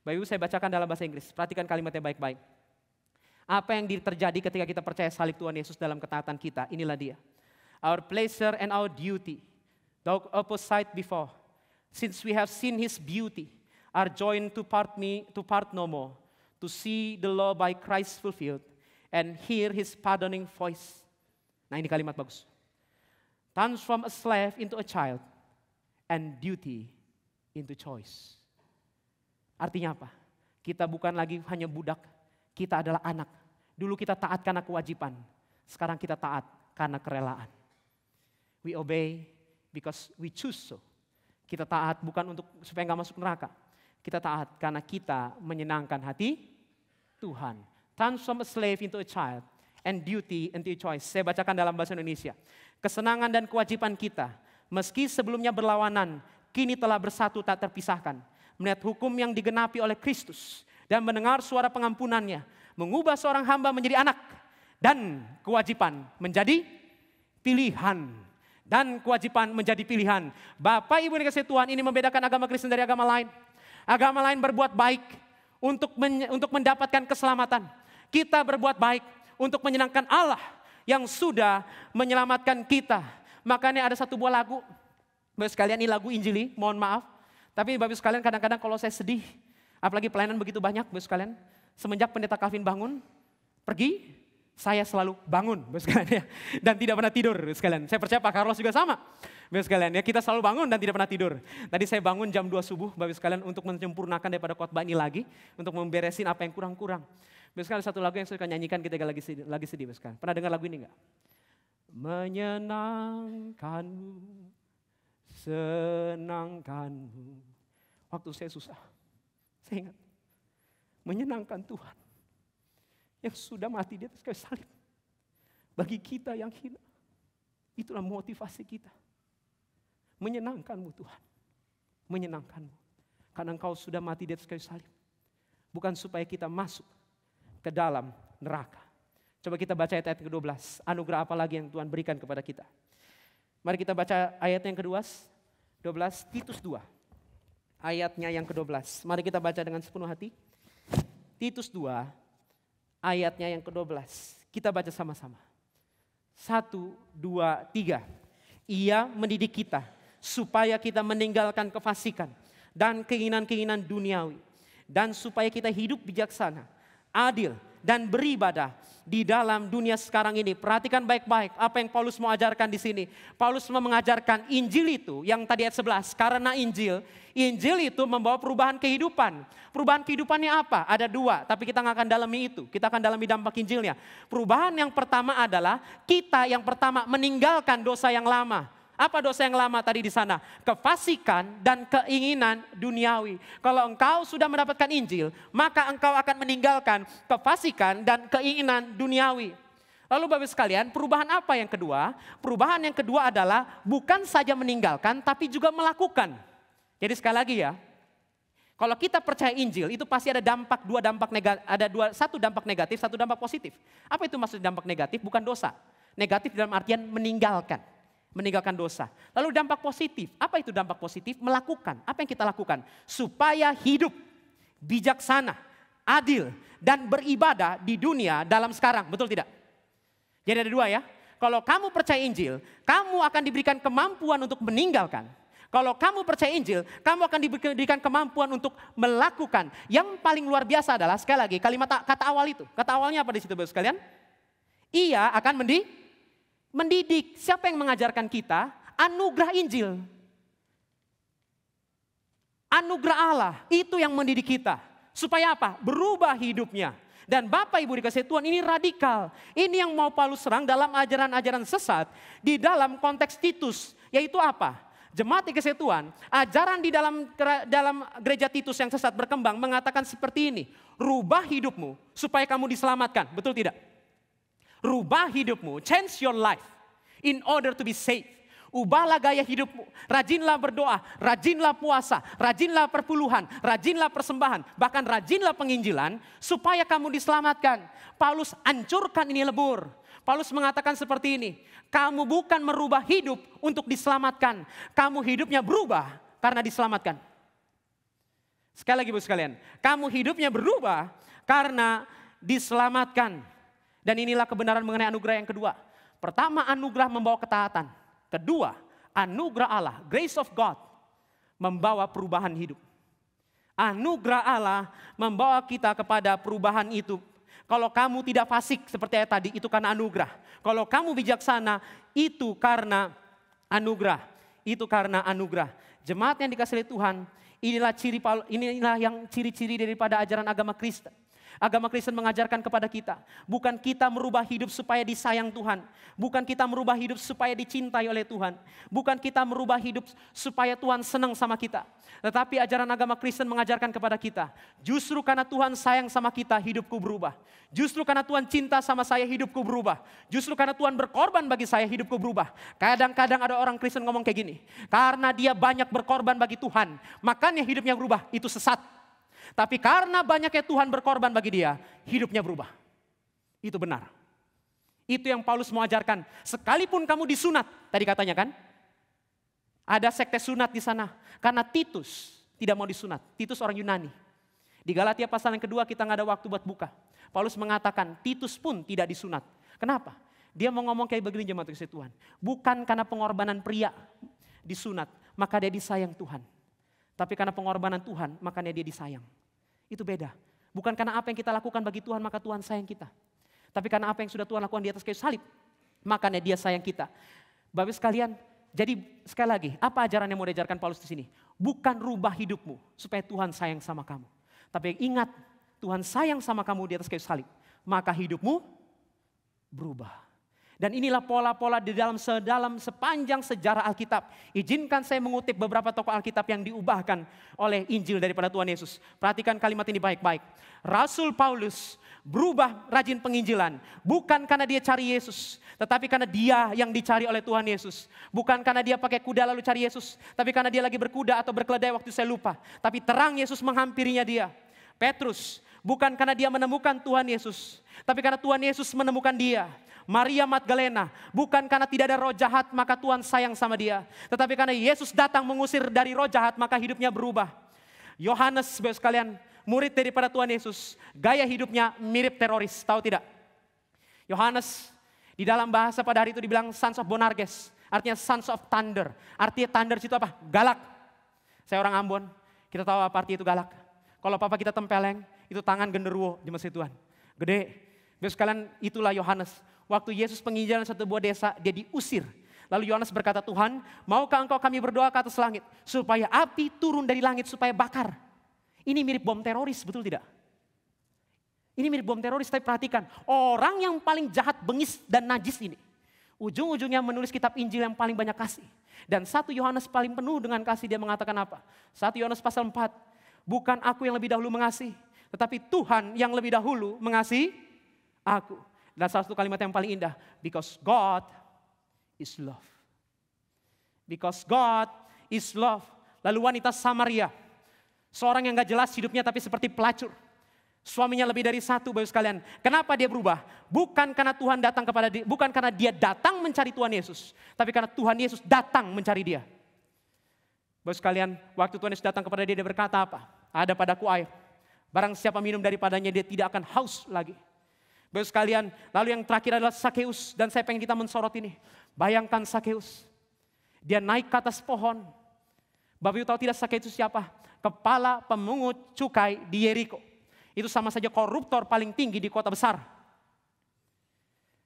Bapak Ibu, saya bacakan dalam bahasa Inggris. Perhatikan kalimatnya baik-baik. Apa yang terjadi ketika kita percaya salib Tuhan Yesus dalam ketaatan kita, inilah dia. Our pleasure and our duty, the opposite before. Since we have seen His beauty, are joined to part no more, to see the law by Christ fulfilled, and hear His pardoning voice. Nah, ini kalimat bagus. Transform a slave into a child, and duty into choice. Artinya apa? Kita bukan lagi hanya budak, kita adalah anak. Dulu kita taat karena kewajiban, sekarang kita taat karena kerelaan. We obey because we choose so. Kita taat bukan untuk supaya nggak masuk neraka. Kita taat karena kita menyenangkan hati Tuhan. Transform a slave into a child and duty into a choice. Saya bacakan dalam bahasa Indonesia. Kesenangan dan kewajiban kita, meski sebelumnya berlawanan, kini telah bersatu tak terpisahkan. Melihat hukum yang digenapi oleh Kristus dan mendengar suara pengampunannya, mengubah seorang hamba menjadi anak, dan kewajiban menjadi pilihan. Dan kewajiban menjadi pilihan. Bapak Ibu yang dikasihi Tuhan, ini membedakan agama Kristen dari agama lain. Agama lain berbuat baik untuk mendapatkan keselamatan. Kita berbuat baik untuk menyenangkan Allah yang sudah menyelamatkan kita. Makanya ada satu buah lagu. Bapak sekalian, ini lagu Injili, mohon maaf. Tapi Bapak sekalian, kadang-kadang kalau saya sedih, apalagi pelayanan begitu banyak, Bapak sekalian, semenjak Pendeta Calvin bangun, pergi, saya selalu bangun, Bapak sekalian, ya, dan tidak pernah tidur, Bapak sekalian. Saya percaya Pak Carlos juga sama, Bapak sekalian, ya, kita selalu bangun dan tidak pernah tidur. Tadi saya bangun jam 2 subuh, Bapak sekalian, untuk menyempurnakan daripada khotbah ini lagi, untuk memberesin apa yang kurang-kurang. Bapak sekalian, satu lagu yang saya suka nyanyikan ketika lagi sedih, Bapak sekalian. Pernah dengar lagu ini enggak? Menyenangkanmu, senangkanmu. Waktu saya susah, saya ingat, menyenangkan Tuhan yang sudah mati di atas kayu salib. Bagi kita yang hina, itulah motivasi kita. Menyenangkanmu Tuhan, menyenangkanmu. Karena Engkau sudah mati di atas kayu salib. Bukan supaya kita masuk ke dalam neraka. Coba kita baca ayat ke-12. Anugerah apa lagi yang Tuhan berikan kepada kita? Mari kita baca ayat yang ke-12, Titus 2. Ayatnya yang ke-12. Mari kita baca dengan sepenuh hati. Titus 2, ayatnya yang ke-12. Kita baca sama-sama. 1, 2, 3. Ia mendidik kita supaya kita meninggalkan kefasikan dan keinginan-keinginan duniawi. Dan supaya kita hidup bijaksana, adil, dan beribadah di dalam dunia sekarang ini. Perhatikan baik-baik apa yang Paulus mau ajarkan di sini. Paulus mau mengajarkan Injil itu yang tadi ayat 11. Karena Injil itu membawa perubahan kehidupan. Perubahan kehidupannya apa? Ada 2, tapi kita nggak akan dalami itu. Kita akan dalami dampak Injilnya. Perubahan yang pertama adalah kita yang pertama meninggalkan dosa yang lama. Apa dosa yang lama tadi di sana? Kefasikan dan keinginan duniawi. Kalau engkau sudah mendapatkan Injil, maka engkau akan meninggalkan kefasikan dan keinginan duniawi. Lalu Bapak sekalian, perubahan apa yang kedua? Perubahan yang kedua adalah bukan saja meninggalkan, tapi juga melakukan. Jadi sekali lagi ya, kalau kita percaya Injil, itu pasti ada satu dampak negatif, satu dampak positif. Apa itu maksud dampak negatif? Bukan dosa. Negatif dalam artian meninggalkan dosa. Lalu dampak positif, apa itu dampak positif? Melakukan, apa yang kita lakukan? Supaya hidup bijaksana, adil, dan beribadah di dunia dalam sekarang, betul tidak? Jadi ada 2 ya, kalau kamu percaya Injil, kamu akan diberikan kemampuan untuk meninggalkan. Kalau kamu percaya Injil, kamu akan diberikan kemampuan untuk melakukan. Yang paling luar biasa adalah, sekali lagi, kata awal itu. Kata awalnya apa di situ Bapak sekalian? Ia akan mendidik. Siapa yang mengajarkan kita? Anugerah Injil. Anugerah Allah, itu yang mendidik kita. Supaya apa? Berubah hidupnya. Dan Bapak Ibu dikasihi Tuhan, ini radikal. Ini yang mau Paulus serang dalam ajaran-ajaran sesat di dalam konteks Titus. Yaitu apa? Jemaat dikasihi Tuhan, ajaran di dalam gereja Titus yang sesat berkembang mengatakan seperti ini. Rubah hidupmu supaya kamu diselamatkan. Betul tidak? Rubah hidupmu, change your life in order to be saved. Ubahlah gaya hidupmu, rajinlah berdoa, rajinlah puasa, rajinlah perpuluhan, rajinlah persembahan, bahkan rajinlah penginjilan supaya kamu diselamatkan. Paulus hancurkan ini lebur. Paulus mengatakan seperti ini, kamu bukan merubah hidup untuk diselamatkan, kamu hidupnya berubah karena diselamatkan. Sekali lagi Bu sekalian, kamu hidupnya berubah karena diselamatkan. Dan inilah kebenaran mengenai anugerah yang kedua. Pertama, anugerah membawa ketaatan. Kedua, anugerah Allah, grace of God, membawa perubahan hidup. Anugerah Allah membawa kita kepada perubahan itu. Kalau kamu tidak fasik seperti tadi, itu karena anugerah. Kalau kamu bijaksana, itu karena anugerah. Itu karena anugerah. Jemaat yang dikasihi Tuhan, inilah yang ciri-ciri daripada ajaran agama Kristen. Agama Kristen mengajarkan kepada kita, bukan kita merubah hidup supaya disayang Tuhan, bukan kita merubah hidup supaya dicintai oleh Tuhan, bukan kita merubah hidup supaya Tuhan senang sama kita. Tetapi ajaran agama Kristen mengajarkan kepada kita, justru karena Tuhan sayang sama kita, hidupku berubah. Justru karena Tuhan cinta sama saya, hidupku berubah. Justru karena Tuhan berkorban bagi saya, hidupku berubah. Kadang-kadang ada orang Kristen ngomong kayak gini, karena dia banyak berkorban bagi Tuhan, makanya hidupnya berubah. Itu sesat. Tapi karena banyaknya Tuhan berkorban bagi dia, hidupnya berubah. Itu benar. Itu yang Paulus mau ajarkan. Sekalipun kamu disunat, tadi katanya kan, ada sekte sunat di sana. Karena Titus tidak mau disunat. Titus orang Yunani. Di Galatia pasal yang kedua kita nggak ada waktu buat buka. Paulus mengatakan Titus pun tidak disunat. Kenapa? Dia mau ngomong kayak begini jemaat kasih Tuhan. Bukan karena pengorbanan pria disunat, maka dia disayang Tuhan. Tapi karena pengorbanan Tuhan, makanya dia disayang. Itu beda. Bukan karena apa yang kita lakukan bagi Tuhan, maka Tuhan sayang kita. Tapi karena apa yang sudah Tuhan lakukan di atas kayu salib, makanya dia sayang kita. Bapak sekalian, jadi sekali lagi, apa ajaran yang mau diajarkan Paulus di sini? Bukan rubah hidupmu supaya Tuhan sayang sama kamu. Tapi ingat, Tuhan sayang sama kamu di atas kayu salib, maka hidupmu berubah. Dan inilah pola-pola di dalam sepanjang sejarah Alkitab. Izinkan saya mengutip beberapa tokoh Alkitab yang diubahkan oleh Injil daripada Tuhan Yesus. Perhatikan kalimat ini baik-baik. Rasul Paulus berubah rajin penginjilan. Bukan karena dia cari Yesus, tetapi karena dia yang dicari oleh Tuhan Yesus. Bukan karena dia pakai kuda lalu cari Yesus, tapi karena dia lagi berkuda atau berkeledai waktu saya lupa. Tapi terang Yesus menghampirinya dia. Petrus, bukan karena dia menemukan Tuhan Yesus, tapi karena Tuhan Yesus menemukan dia. Maria Magdalena, bukan karena tidak ada roh jahat maka Tuhan sayang sama dia, tetapi karena Yesus datang mengusir dari roh jahat maka hidupnya berubah. Yohanes, saudara sekalian, murid daripada Tuhan Yesus, gaya hidupnya mirip teroris, tahu tidak? Yohanes di dalam bahasa pada hari itu dibilang sons of Boanerges, artinya sons of thunder. Artinya thunder itu apa? Galak. Saya orang Ambon, kita tahu apa arti itu galak. Kalau papa kita tempeleng, itu tangan genderuwo di masjid Tuhan. Gede. Saudara sekalian, itulah Yohanes. Waktu Yesus penginjilan satu buah desa, dia diusir. Lalu Yohanes berkata, Tuhan, maukah engkau kami berdoa ke atas langit, supaya api turun dari langit, supaya bakar. Ini mirip bom teroris, betul tidak? Ini mirip bom teroris, tapi perhatikan. Orang yang paling jahat, bengis, dan najis ini, ujung-ujungnya menulis kitab Injil yang paling banyak kasih. Dan 1 Yohanes paling penuh dengan kasih, dia mengatakan apa? 1 Yohanes pasal 4, bukan aku yang lebih dahulu mengasihi, tetapi Tuhan yang lebih dahulu mengasihi aku. Dan salah satu kalimat yang paling indah, because God is love. Because God is love. Lalu wanita Samaria, seorang yang gak jelas hidupnya tapi seperti pelacur. Suaminya lebih dari satu, Bapak sekalian. Kenapa dia berubah? Bukan karena Tuhan datang kepada dia, bukan karena dia datang mencari Tuhan Yesus, tapi karena Tuhan Yesus datang mencari dia. Bapak sekalian, waktu Tuhan Yesus datang kepada dia, dia berkata apa? Ada padaku air. Barang siapa minum daripadanya, dia tidak akan haus lagi. Bapak sekalian, lalu yang terakhir adalah Sakeus, dan saya pengen kita mensorot ini. Bayangkan Sakeus, dia naik ke atas pohon. Bapak Ibu tahu tidak Sakeus siapa? Kepala pemungut cukai di Yeriko. Itu sama saja koruptor paling tinggi di kota besar.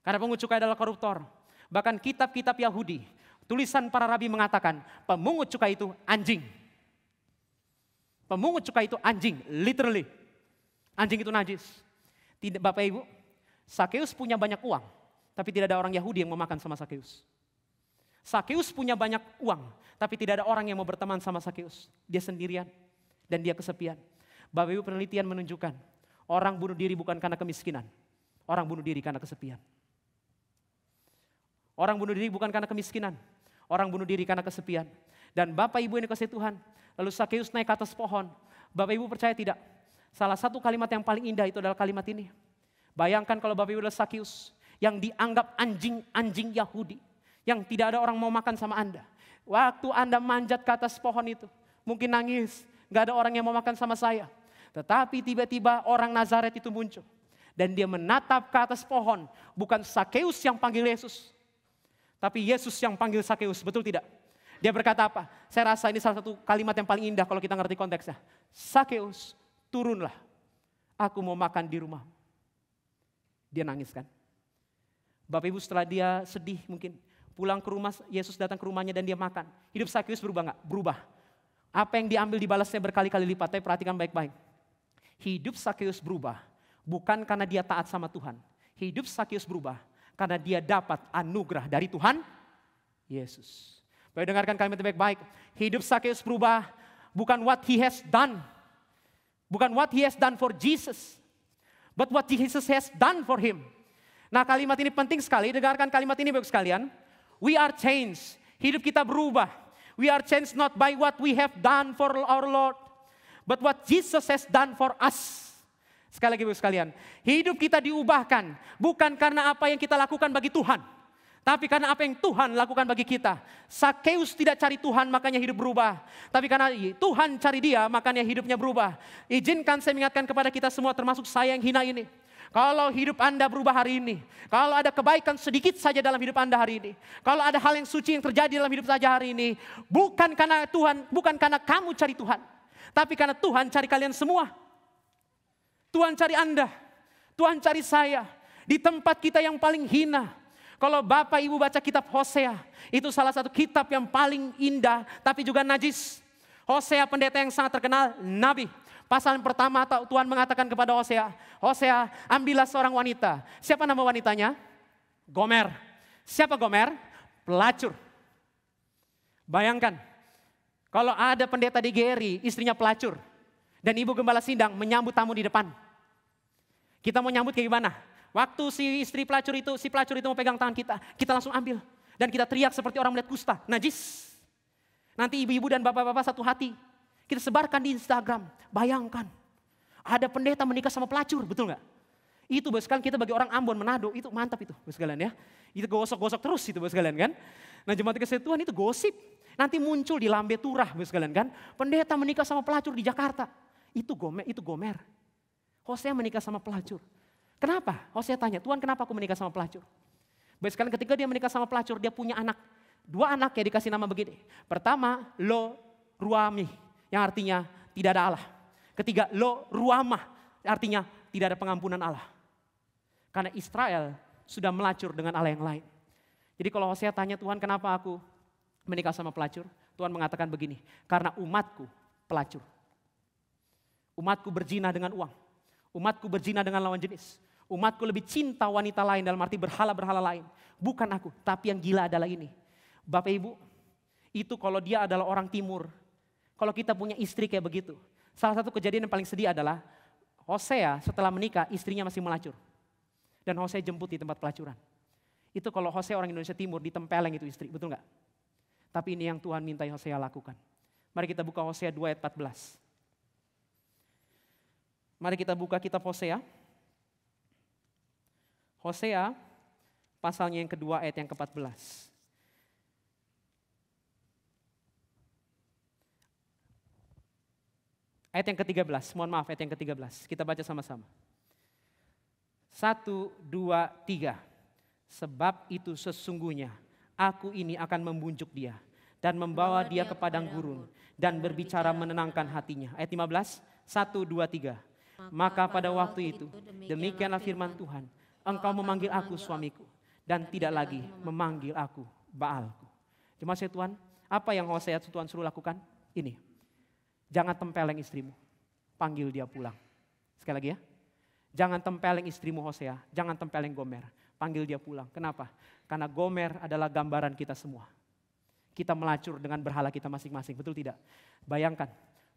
Karena pemungut cukai adalah koruptor. Bahkan kitab-kitab Yahudi, tulisan para rabi mengatakan pemungut cukai itu anjing. Pemungut cukai itu anjing, literally. Anjing itu najis. Tidak, Bapak Ibu, Sakeus punya banyak uang, tapi tidak ada orang Yahudi yang mau makan sama Sakeus. Sakeus punya banyak uang, tapi tidak ada orang yang mau berteman sama Sakeus. Dia sendirian dan dia kesepian. Bapak Ibu, penelitian menunjukkan orang bunuh diri bukan karena kemiskinan. Orang bunuh diri karena kesepian. Orang bunuh diri bukan karena kemiskinan. Orang bunuh diri karena kesepian. Dan Bapak Ibu yang dikasihi Tuhan, lalu Sakeus naik ke atas pohon. Bapak Ibu percaya tidak? Salah satu kalimat yang paling indah itu adalah kalimat ini. Bayangkan kalau Bapak Ibu adalah Sakeus, yang dianggap anjing Yahudi, yang tidak ada orang mau makan sama Anda. Waktu Anda manjat ke atas pohon itu, mungkin nangis, gak ada orang yang mau makan sama saya. Tetapi tiba-tiba orang Nazaret itu muncul. Dan dia menatap ke atas pohon, bukan Sakeus yang panggil Yesus, tapi Yesus yang panggil Sakeus, betul tidak? Dia berkata apa? Saya rasa ini salah satu kalimat yang paling indah kalau kita ngerti konteksnya. Sakeus, turunlah, aku mau makan di rumah. Dia nangis kan? Bapak Ibu setelah dia sedih mungkin, pulang ke rumah, Yesus datang ke rumahnya dan dia makan. Hidup Sakeus berubah gak? Berubah. Apa yang diambil dibalasnya berkali-kali lipat, tapi perhatikan baik-baik. Hidup Sakeus berubah, bukan karena dia taat sama Tuhan. Hidup Sakeus berubah karena dia dapat anugerah dari Tuhan Yesus. Baik, dengarkan kalimat baik-baik. Hidup Sakeus berubah bukan what he has done. Bukan what he has done for Jesus. But what Jesus has done for him. Nah, kalimat ini penting sekali. Dengarkan kalimat ini baik sekalian. We are changed. Hidup kita berubah. We are changed not by what we have done for our Lord, but what Jesus has done for us. Sekali lagi baik sekalian. Hidup kita diubahkan. Bukan karena apa yang kita lakukan bagi Tuhan, tapi karena apa yang Tuhan lakukan bagi kita. Sakeus tidak cari Tuhan, makanya hidup berubah. Tapi karena Tuhan cari dia, makanya hidupnya berubah. Izinkan saya mengingatkan kepada kita semua, termasuk saya yang hina ini. Kalau hidup Anda berubah hari ini, kalau ada kebaikan sedikit saja dalam hidup Anda hari ini, kalau ada hal yang suci yang terjadi dalam hidup saja hari ini, bukan karena Tuhan, bukan karena kamu cari Tuhan, tapi karena Tuhan cari kalian semua. Tuhan cari Anda, Tuhan cari saya, di tempat kita yang paling hina. Kalau Bapak Ibu baca kitab Hosea, itu salah satu kitab yang paling indah, tapi juga najis. Hosea pendeta yang sangat terkenal, nabi. Pasal yang pertama Tuhan mengatakan kepada Hosea, Hosea, ambillah seorang wanita. Siapa nama wanitanya? Gomer. Siapa Gomer? Pelacur. Bayangkan, kalau ada pendeta di GRI, istrinya pelacur, dan ibu gembala sindang menyambut tamu di depan. Kita mau nyambut kayak gimana? Waktu si pelacur itu mau pegang tangan kita langsung ambil. Dan kita teriak seperti orang melihat kusta, najis. Nanti ibu-ibu dan bapak-bapak satu hati. Kita sebarkan di Instagram. Bayangkan, ada pendeta menikah sama pelacur, betul nggak? Itu bos sekalian, kita bagi orang Ambon, Manado, itu mantap itu bos sekalian ya. Itu gosok-gosok terus itu bos sekalian kan. Nah, jemaat kasih Tuhan itu gosip. Nanti muncul di Lambe Turah bos sekalian kan. Pendeta menikah sama pelacur di Jakarta. Itu Gomer. Hosea menikah sama pelacur. Kenapa? Hosea tanya, Tuhan kenapa aku menikah sama pelacur? Bos sekalian, ketika dia menikah sama pelacur, dia punya anak. 2 anak ya dikasih nama begini. Pertama, Lo Ruami, yang artinya tidak ada Allah. Ketiga, Lo Ruamah, artinya tidak ada pengampunan Allah. Karena Israel sudah melacur dengan Allah yang lain. Jadi kalau Hosea tanya, Tuhan kenapa aku menikah sama pelacur? Tuhan mengatakan begini, karena umatku pelacur. Umatku berzina dengan uang. Umatku berzina dengan lawan jenis. Umatku lebih cinta wanita lain, dalam arti berhala-berhala lain. Bukan aku, tapi yang gila adalah ini. Bapak Ibu, itu kalau dia adalah orang timur. Kalau kita punya istri kayak begitu. Salah satu kejadian yang paling sedih adalah Hosea setelah menikah istrinya masih melacur. Dan Hosea jemput di tempat pelacuran. Itu kalau Hosea orang Indonesia Timur ditempeleng itu istri, betul nggak? Tapi ini yang Tuhan minta Hosea lakukan. Mari kita buka Hosea 2 ayat 14. Mari kita buka kitab Hosea. Hosea pasalnya yang kedua ayat yang ke-14. Ayat yang ke-13, mohon maaf ayat yang ke-13. Kita baca sama-sama. 1, 2, 3. Sebab itu sesungguhnya aku ini akan membujuk dia dan membawa dia ke padang gurun dan berbicara menenangkan hatinya. Ayat 15, 1, 2, 3. Maka pada waktu itu, demikianlah firman Tuhan, engkau memanggil aku suamiku dan tidak lagi memanggil aku Baalku. Jemaat Tuhan, apa yang Hosea Tuhan suruh lakukan? Ini. Jangan tempeleng istrimu, panggil dia pulang. Sekali lagi ya. Jangan tempeleng istrimu Hosea, jangan tempeleng Gomer, panggil dia pulang. Kenapa? Karena Gomer adalah gambaran kita semua. Kita melacur dengan berhala kita masing-masing, betul tidak? Bayangkan,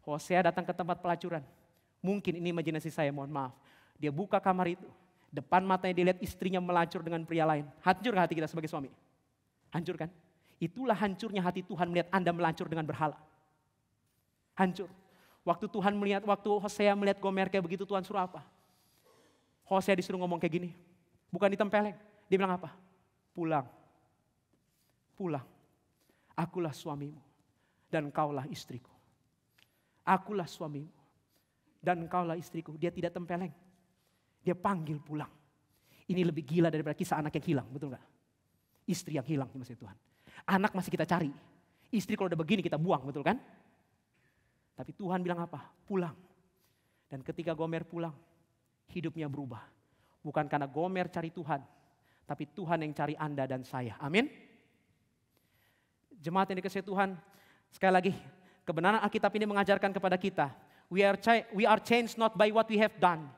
Hosea datang ke tempat pelacuran. Mungkin ini imajinasi saya, mohon maaf. Dia buka kamar itu, depan matanya dia lihat istrinya melacur dengan pria lain. Hancur hati kita sebagai suami? Hancur kan? Itulah hancurnya hati Tuhan melihat Anda melacur dengan berhala. Hancur. Waktu Hosea melihat Gomer kayak begitu, Tuhan suruh apa? Hosea disuruh ngomong kayak gini. Bukan ditempeleng. Dia bilang apa? Pulang. Pulang. Akulah suamimu dan kaulah istriku. Akulah suamimu dan kaulah istriku. Dia tidak tempeleng. Dia panggil pulang. Ini lebih gila daripada kisah anak yang hilang, betul gak? Istri yang hilang, masih Tuhan. Anak masih kita cari. Istri kalau udah begini kita buang, betul kan? Tapi Tuhan bilang apa? Pulang. Dan ketika Gomer pulang, hidupnya berubah. Bukan karena Gomer cari Tuhan, tapi Tuhan yang cari Anda dan saya. Amin. Jemaat yang dikasihi Tuhan, sekali lagi, kebenaran Alkitab ini mengajarkan kepada kita, we are changed not by what we have done.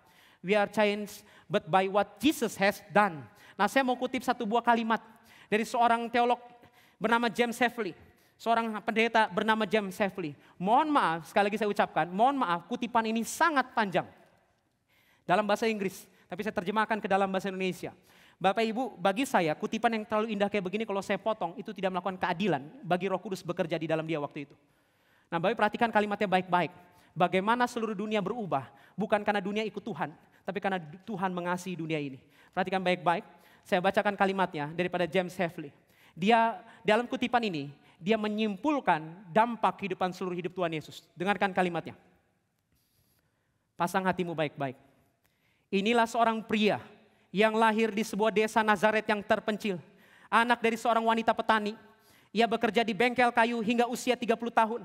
We are changed but by what Jesus has done. Nah, saya mau kutip satu buah kalimat dari seorang teolog bernama James Hefley. Seorang pendeta bernama James Hefley. Mohon maaf, sekali lagi saya ucapkan, mohon maaf, kutipan ini sangat panjang. Dalam bahasa Inggris, tapi saya terjemahkan ke dalam bahasa Indonesia. Bapak Ibu, bagi saya kutipan yang terlalu indah kayak begini kalau saya potong, itu tidak melakukan keadilan bagi Roh Kudus bekerja di dalam dia waktu itu. Nah, Bapak perhatikan kalimatnya baik-baik. Bagaimana seluruh dunia berubah, bukan karena dunia ikut Tuhan, tapi karena Tuhan mengasihi dunia ini. Perhatikan baik-baik, saya bacakan kalimatnya daripada James Hefley. Dia dalam kutipan ini, dia menyimpulkan dampak kehidupan seluruh hidup Tuhan Yesus. Dengarkan kalimatnya. Pasang hatimu baik-baik. Inilah seorang pria yang lahir di sebuah desa Nazaret yang terpencil. Anak dari seorang wanita petani. Ia bekerja di bengkel kayu hingga usia 30 tahun.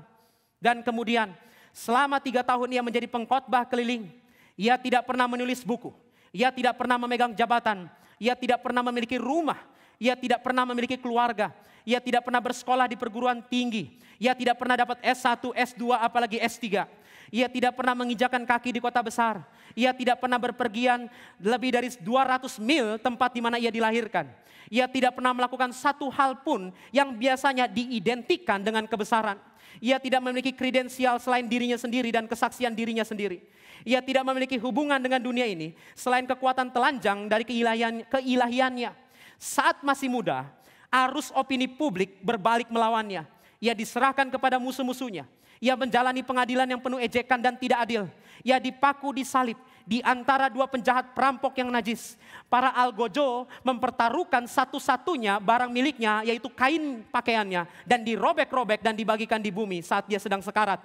Dan kemudian selama 3 tahun ia menjadi pengkhotbah keliling. Ia tidak pernah menulis buku. Ia tidak pernah memegang jabatan. Ia tidak pernah memiliki rumah. Ia tidak pernah memiliki keluarga. Ia tidak pernah bersekolah di perguruan tinggi. Ia tidak pernah dapat S1, S2, apalagi S3. Ia tidak pernah menginjakan kaki di kota besar. Ia tidak pernah berpergian lebih dari 200 mil tempat di mana ia dilahirkan. Ia tidak pernah melakukan satu hal pun yang biasanya diidentikan dengan kebesaran. Ia tidak memiliki kredensial selain dirinya sendiri dan kesaksian dirinya sendiri. Ia tidak memiliki hubungan dengan dunia ini selain kekuatan telanjang dari keilahiannya. Saat masih muda, arus opini publik berbalik melawannya. Ia diserahkan kepada musuh-musuhnya. Ia menjalani pengadilan yang penuh ejekan dan tidak adil. Ia dipaku di salib di antara dua penjahat perampok yang najis. Para algojo mempertaruhkan satu-satunya barang miliknya, yaitu kain pakaiannya, dan dirobek-robek dan dibagikan di bumi saat dia sedang sekarat.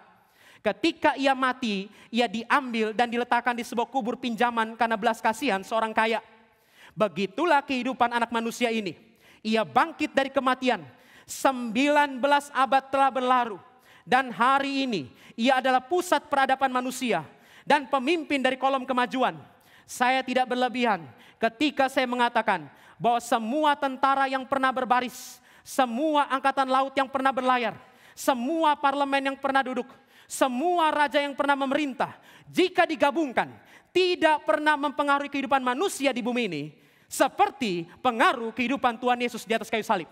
Ketika ia mati, ia diambil dan diletakkan di sebuah kubur pinjaman karena belas kasihan seorang kaya. Begitulah kehidupan anak manusia ini. Ia bangkit dari kematian. 19 abad telah berlalu. Dan hari ini ia adalah pusat peradaban manusia dan pemimpin dari kolom kemajuan. Saya tidak berlebihan ketika saya mengatakan bahwa semua tentara yang pernah berbaris, semua angkatan laut yang pernah berlayar, semua parlemen yang pernah duduk, semua raja yang pernah memerintah, jika digabungkan tidak pernah mempengaruhi kehidupan manusia di bumi ini seperti pengaruh kehidupan Tuhan Yesus di atas kayu salib.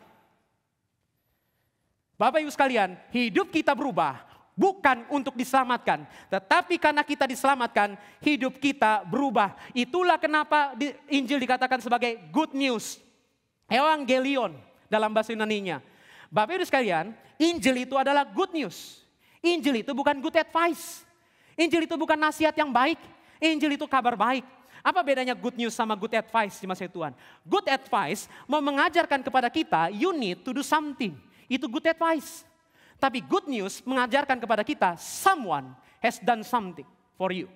Bapak Ibu sekalian, hidup kita berubah bukan untuk diselamatkan, tetapi karena kita diselamatkan, hidup kita berubah. Itulah kenapa Injil dikatakan sebagai good news, evangelion dalam bahasa Yunani-nya. Bapak Ibu sekalian, Injil itu adalah good news. Injil itu bukan good advice. Injil itu bukan nasihat yang baik. Injil itu kabar baik. Apa bedanya good news sama good advice di masa Tuhan? Good advice mau mengajarkan kepada kita, you need to do something. Itu good advice. Tapi good news mengajarkan kepada kita, someone has done something for you.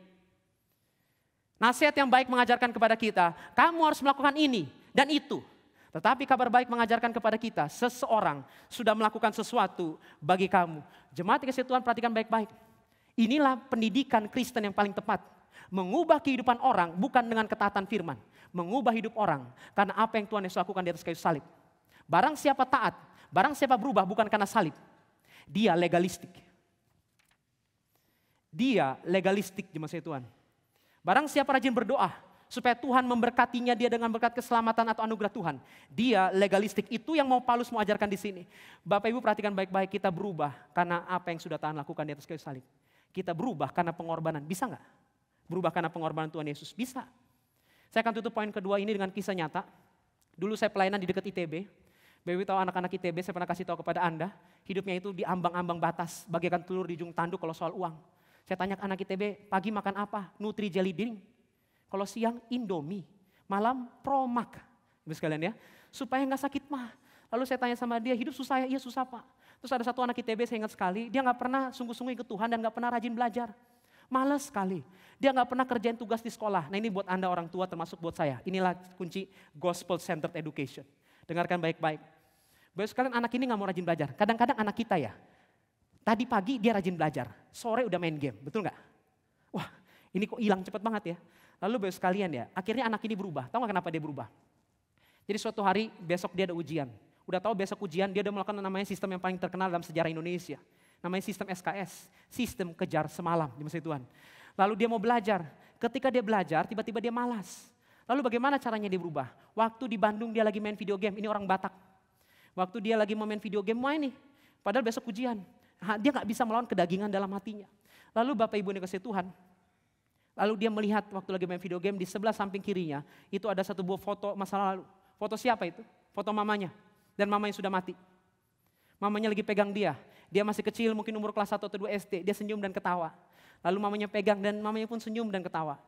Nasihat yang baik mengajarkan kepada kita, kamu harus melakukan ini dan itu. Tetapi kabar baik mengajarkan kepada kita, seseorang sudah melakukan sesuatu bagi kamu. Jemaat dikasihi Tuhan, perhatikan baik-baik. Inilah pendidikan Kristen yang paling tepat. Mengubah kehidupan orang bukan dengan ketaatan firman. Mengubah hidup orang karena apa yang Tuhan Yesus lakukan di atas kayu salib. Barang siapa taat, barang siapa berubah bukan karena salib. Dia legalistik. Dia legalistik di masa Tuhan. Barang siapa rajin berdoa supaya Tuhan memberkatinya dia dengan berkat keselamatan atau anugerah Tuhan. Dia legalistik. Itu yang mau Paulus mau ajarkan di sini. Bapak Ibu perhatikan baik-baik, kita berubah karena apa yang sudah Tuhan lakukan di atas kayu salib. Kita berubah karena pengorbanan. Bisa nggak? Berubah karena pengorbanan Tuhan Yesus? Bisa. Saya akan tutup poin kedua ini dengan kisah nyata. Dulu saya pelayanan di dekat ITB. Bapak Ibu tahu anak-anak ITB, saya pernah kasih tahu kepada Anda, hidupnya itu di ambang-ambang batas, bagaikan telur di ujung tanduk kalau soal uang. Saya tanya anak ITB, pagi makan apa? Nutri Jelly Drink. Kalau siang Indomie, malam Promak. Ibu sekalian ya, supaya nggak sakit mah. Lalu saya tanya sama dia, hidup susah ya? Iya susah Pak. Terus ada satu anak ITB saya ingat sekali, dia nggak pernah sungguh-sungguh ikut Tuhan dan nggak pernah rajin belajar. Males sekali. Dia nggak pernah kerjain tugas di sekolah. Nah ini buat Anda orang tua termasuk buat saya. Inilah kunci gospel centered education. Dengarkan baik-baik. Baik sekalian anak ini nggak mau rajin belajar. Kadang-kadang anak kita ya, tadi pagi dia rajin belajar, sore udah main game, betul nggak? Wah ini kok hilang cepet banget ya. Lalu baik sekalian ya, akhirnya anak ini berubah. Tahu nggak kenapa dia berubah? Jadi suatu hari besok dia ada ujian. Udah tahu besok ujian dia udah melakukan namanya sistem yang paling terkenal dalam sejarah Indonesia. Namanya sistem SKS, sistem kejar semalam di masa Tuhan. Lalu dia mau belajar, ketika dia belajar tiba-tiba dia malas. Lalu bagaimana caranya dia berubah? Waktu di Bandung dia lagi main video game, ini orang Batak. Waktu dia lagi mau main video game, main nih. Padahal besok ujian, dia gak bisa melawan kedagingan dalam hatinya. Lalu Bapak Ibu yang dikasihi Tuhan, lalu dia melihat waktu lagi main video game di sebelah samping kirinya, itu ada satu buah foto masa lalu. Foto siapa itu? Foto mamanya. Dan mamanya sudah mati. Mamanya lagi pegang dia. Dia masih kecil, mungkin umur kelas 1 atau 2 SD. Dia senyum dan ketawa. Lalu mamanya pegang dan mamanya pun senyum dan ketawa.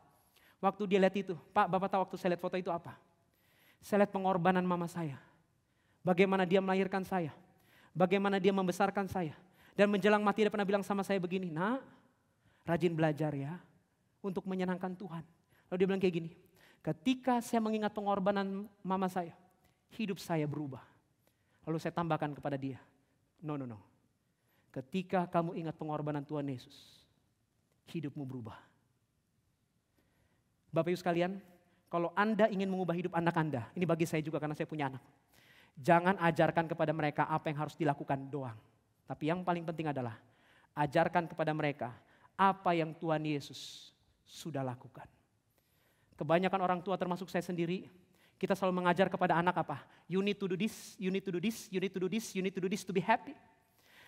Waktu dia lihat itu, Pak, Bapak tahu waktu saya lihat foto itu apa? Saya lihat pengorbanan mama saya. Bagaimana dia melahirkan saya. Bagaimana dia membesarkan saya. Dan menjelang mati dia pernah bilang sama saya begini, Nak, rajin belajar ya untuk menyenangkan Tuhan. Lalu dia bilang kayak gini, ketika saya mengingat pengorbanan mama saya, hidup saya berubah. Lalu saya tambahkan kepada dia, no. Ketika kamu ingat pengorbanan Tuhan Yesus, hidupmu berubah. Bapak Ibu sekalian, kalau Anda ingin mengubah hidup anak Anda, ini bagi saya juga karena saya punya anak. Jangan ajarkan kepada mereka apa yang harus dilakukan doang. Tapi yang paling penting adalah, ajarkan kepada mereka apa yang Tuhan Yesus sudah lakukan. Kebanyakan orang tua termasuk saya sendiri, kita selalu mengajar kepada anak apa? You need to do this, you need to do this, you need to do this, you need to do this to be happy.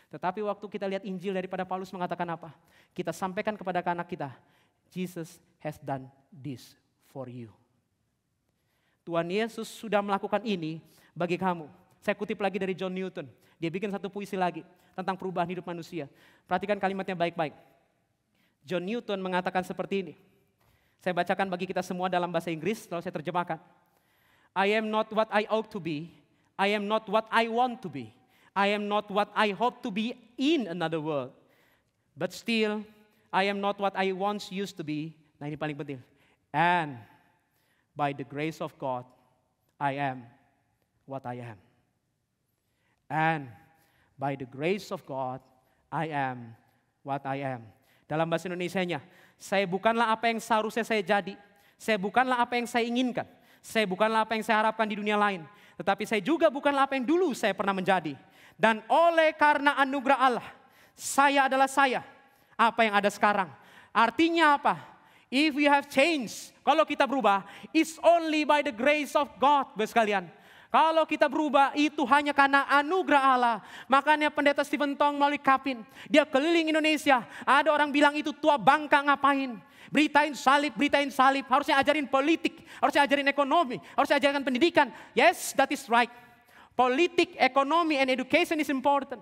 Tetapi waktu kita lihat Injil daripada Paulus mengatakan apa? Kita sampaikan kepada anak kita, Jesus has done this for you. Tuhan Yesus sudah melakukan ini bagi kamu. Saya kutip lagi dari John Newton. Dia bikin satu puisi lagi tentang perubahan hidup manusia. Perhatikan kalimatnya baik-baik. John Newton mengatakan seperti ini. Saya bacakan bagi kita semua dalam bahasa Inggris, lalu saya terjemahkan. I am not what I ought to be. I am not what I want to be. I am not what I hope to be in another world. But still, I am not what I once used to be. Nah ini paling penting. And by the grace of God, I am what I am. And by the grace of God, I am what I am. Dalam bahasa Indonesianya, saya bukanlah apa yang seharusnya saya jadi. Saya bukanlah apa yang saya inginkan. Saya bukanlah apa yang saya harapkan di dunia lain. Tetapi saya juga bukanlah apa yang dulu saya pernah menjadi. Dan oleh karena anugerah Allah, saya adalah saya. Apa yang ada sekarang. Artinya apa? If we have changed, kalau kita berubah, it's only by the grace of God, Bapak sekalian. Kalau kita berubah, itu hanya karena anugerah Allah. Makanya pendeta Stephen Tong melalui Kapin, dia keliling Indonesia. Ada orang bilang itu tua bangka ngapain? Beritain salib, harusnya ajarin politik, harusnya ajarin ekonomi, harusnya ajarin pendidikan. Yes, that is right. Politik, ekonomi, and education is important.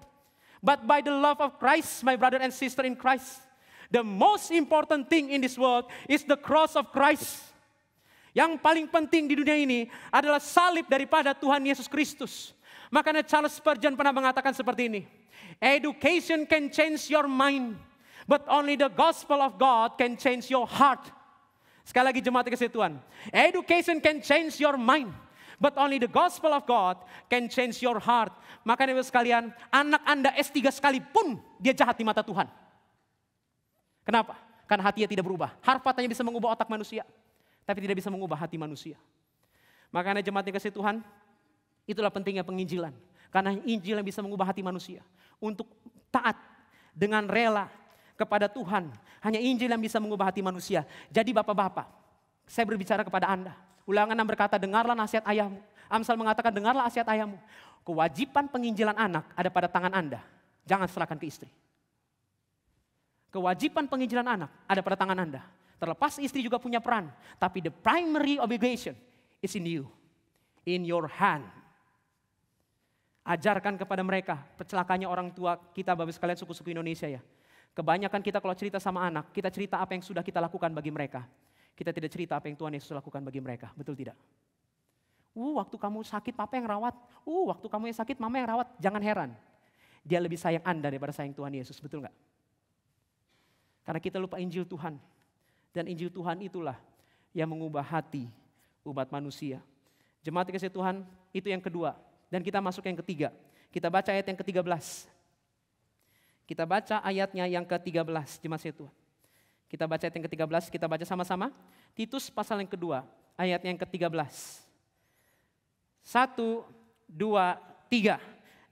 But by the love of Christ, my brother and sister in Christ, the most important thing in this world is the cross of Christ. Yang paling penting di dunia ini adalah salib daripada Tuhan Yesus Kristus. Makanya Charles Spurgeon pernah mengatakan seperti ini. Education can change your mind. But only the gospel of God can change your heart. Sekali lagi jemaat dikasihi Tuhan. Education can change your mind. But only the gospel of God can change your heart. Makanya Bapak sekalian, anak Anda S3 sekalipun dia jahat di mata Tuhan. Kenapa? Karena hatinya tidak berubah. Harvard hanya bisa mengubah otak manusia, tapi tidak bisa mengubah hati manusia. Makanya jemaat dikasihi Tuhan, itulah pentingnya penginjilan. Karena Injil yang bisa mengubah hati manusia. Untuk taat dengan rela kepada Tuhan. Hanya Injil yang bisa mengubah hati manusia. Jadi bapak-bapak, saya berbicara kepada Anda. Ulangan 6 berkata, dengarlah nasihat ayahmu. Amsal mengatakan, dengarlah nasihat ayahmu. Kewajiban penginjilan anak ada pada tangan Anda. Jangan serahkan ke istri. Kewajiban penginjilan anak ada pada tangan Anda. Terlepas istri juga punya peran. Tapi the primary obligation is in you. In your hand. Ajarkan kepada mereka. Celakanya orang tua kita, Bapak sekalian, suku-suku Indonesia ya. Kebanyakan kita kalau cerita sama anak, kita cerita apa yang sudah kita lakukan bagi mereka. Kita tidak cerita apa yang Tuhan Yesus lakukan bagi mereka. Betul tidak? Waktu kamu sakit papa yang rawat. Waktu kamu yang sakit mama yang rawat. Jangan heran. Dia lebih sayang Anda daripada sayang Tuhan Yesus, betul nggak? Karena kita lupa Injil Tuhan. Dan Injil Tuhan itulah yang mengubah hati umat manusia. Jemaat kasih Tuhan, itu yang kedua. Dan kita masuk yang ketiga. Kita baca ayat yang ke-13. Kita baca ayatnya yang ke-13, jemaat kasih Tuhan. Kita baca ayat yang ke-13, kita baca sama-sama. Titus pasal yang kedua, ayat yang ke-13. 1, 2, 3.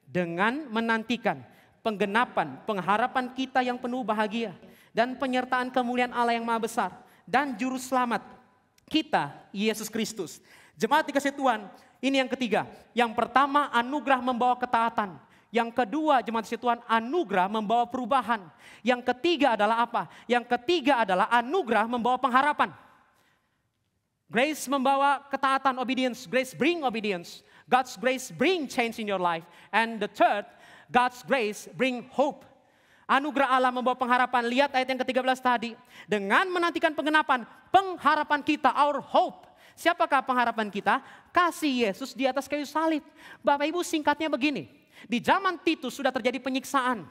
Dengan menantikan penggenapan pengharapan kita yang penuh bahagia dan penyertaan kemuliaan Allah yang maha besar dan juru selamat kita Yesus Kristus. Jemaat dikasih Tuhan, ini yang ketiga. Yang pertama, anugerah membawa ketaatan. Yang kedua, jemaat dikasih Tuhan, anugerah membawa perubahan. Yang ketiga adalah apa? Yang ketiga adalah anugerah membawa pengharapan. Grace membawa ketaatan, obedience. Grace bring obedience. God's grace bring change in your life. And the third, God's grace bring hope. Anugerah Allah membawa pengharapan. Lihat ayat yang ke-13 tadi. Dengan menantikan penggenapan, pengharapan kita, our hope. Siapakah pengharapan kita? Kasih Yesus di atas kayu salib. Bapak Ibu, singkatnya begini. Di zaman Titus sudah terjadi penyiksaan.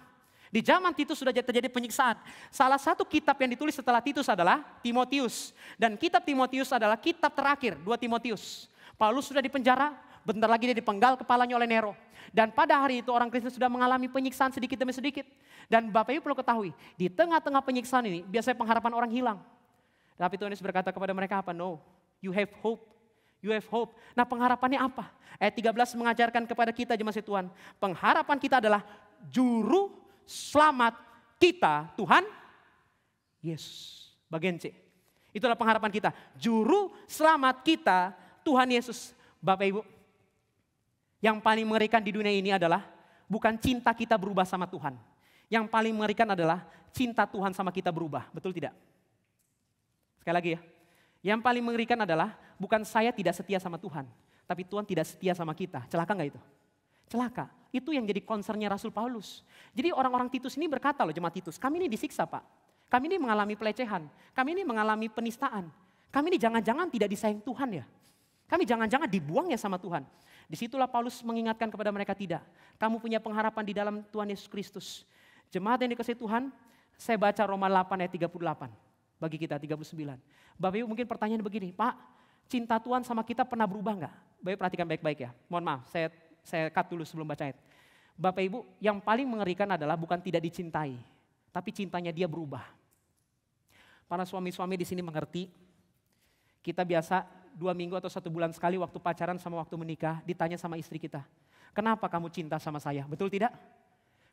Di zaman Titus sudah terjadi penyiksaan. Salah satu kitab yang ditulis setelah Titus adalah Timotius. Dan kitab Timotius adalah kitab terakhir, 2 Timotius. Paulus sudah dipenjara, bentar lagi dia dipenggal kepalanya oleh Nero. Dan pada hari itu orang Kristen sudah mengalami penyiksaan sedikit demi sedikit. Dan Bapak Ibu perlu ketahui, di tengah-tengah penyiksaan ini biasanya pengharapan orang hilang. Tapi Tuhan Yesus berkata kepada mereka apa? No, you have hope. You have hope. Nah, pengharapannya apa? Ayat 13 mengajarkan kepada kita jemaat Tuhan. Pengharapan kita adalah juru selamat kita, Tuhan Yesus. Bagian C. Itulah pengharapan kita. Juru selamat kita, Tuhan Yesus. Bapak Ibu, yang paling mengerikan di dunia ini adalah bukan cinta kita berubah sama Tuhan. Yang paling mengerikan adalah cinta Tuhan sama kita berubah. Betul tidak? Sekali lagi ya. Yang paling mengerikan adalah bukan saya tidak setia sama Tuhan, tapi Tuhan tidak setia sama kita. Celaka nggak itu? Celaka. Itu yang jadi concernnya Rasul Paulus. Jadi orang-orang Titus ini berkata loh, jemaat Titus, kami ini disiksa Pak. Kami ini mengalami pelecehan. Kami ini mengalami penistaan. Kami ini jangan-jangan tidak disayang Tuhan ya. Kami jangan-jangan dibuang ya sama Tuhan. Disitulah Paulus mengingatkan kepada mereka tidak. Kamu punya pengharapan di dalam Tuhan Yesus Kristus. Jemaat yang dikasihi Tuhan, saya baca Roma 8 ayat 38. Bagi kita 39. Bapak Ibu mungkin pertanyaan begini, Pak, cinta Tuhan sama kita pernah berubah enggak? Bapak Ibu perhatikan baik-baik ya. Mohon maaf, saya cut dulu sebelum baca ayat. Bapak Ibu, yang paling mengerikan adalah bukan tidak dicintai, tapi cintanya dia berubah. Para suami-suami di sini mengerti, kita biasa 2 minggu atau 1 bulan sekali waktu pacaran sama waktu menikah, ditanya sama istri kita, kenapa kamu cinta sama saya? Betul tidak?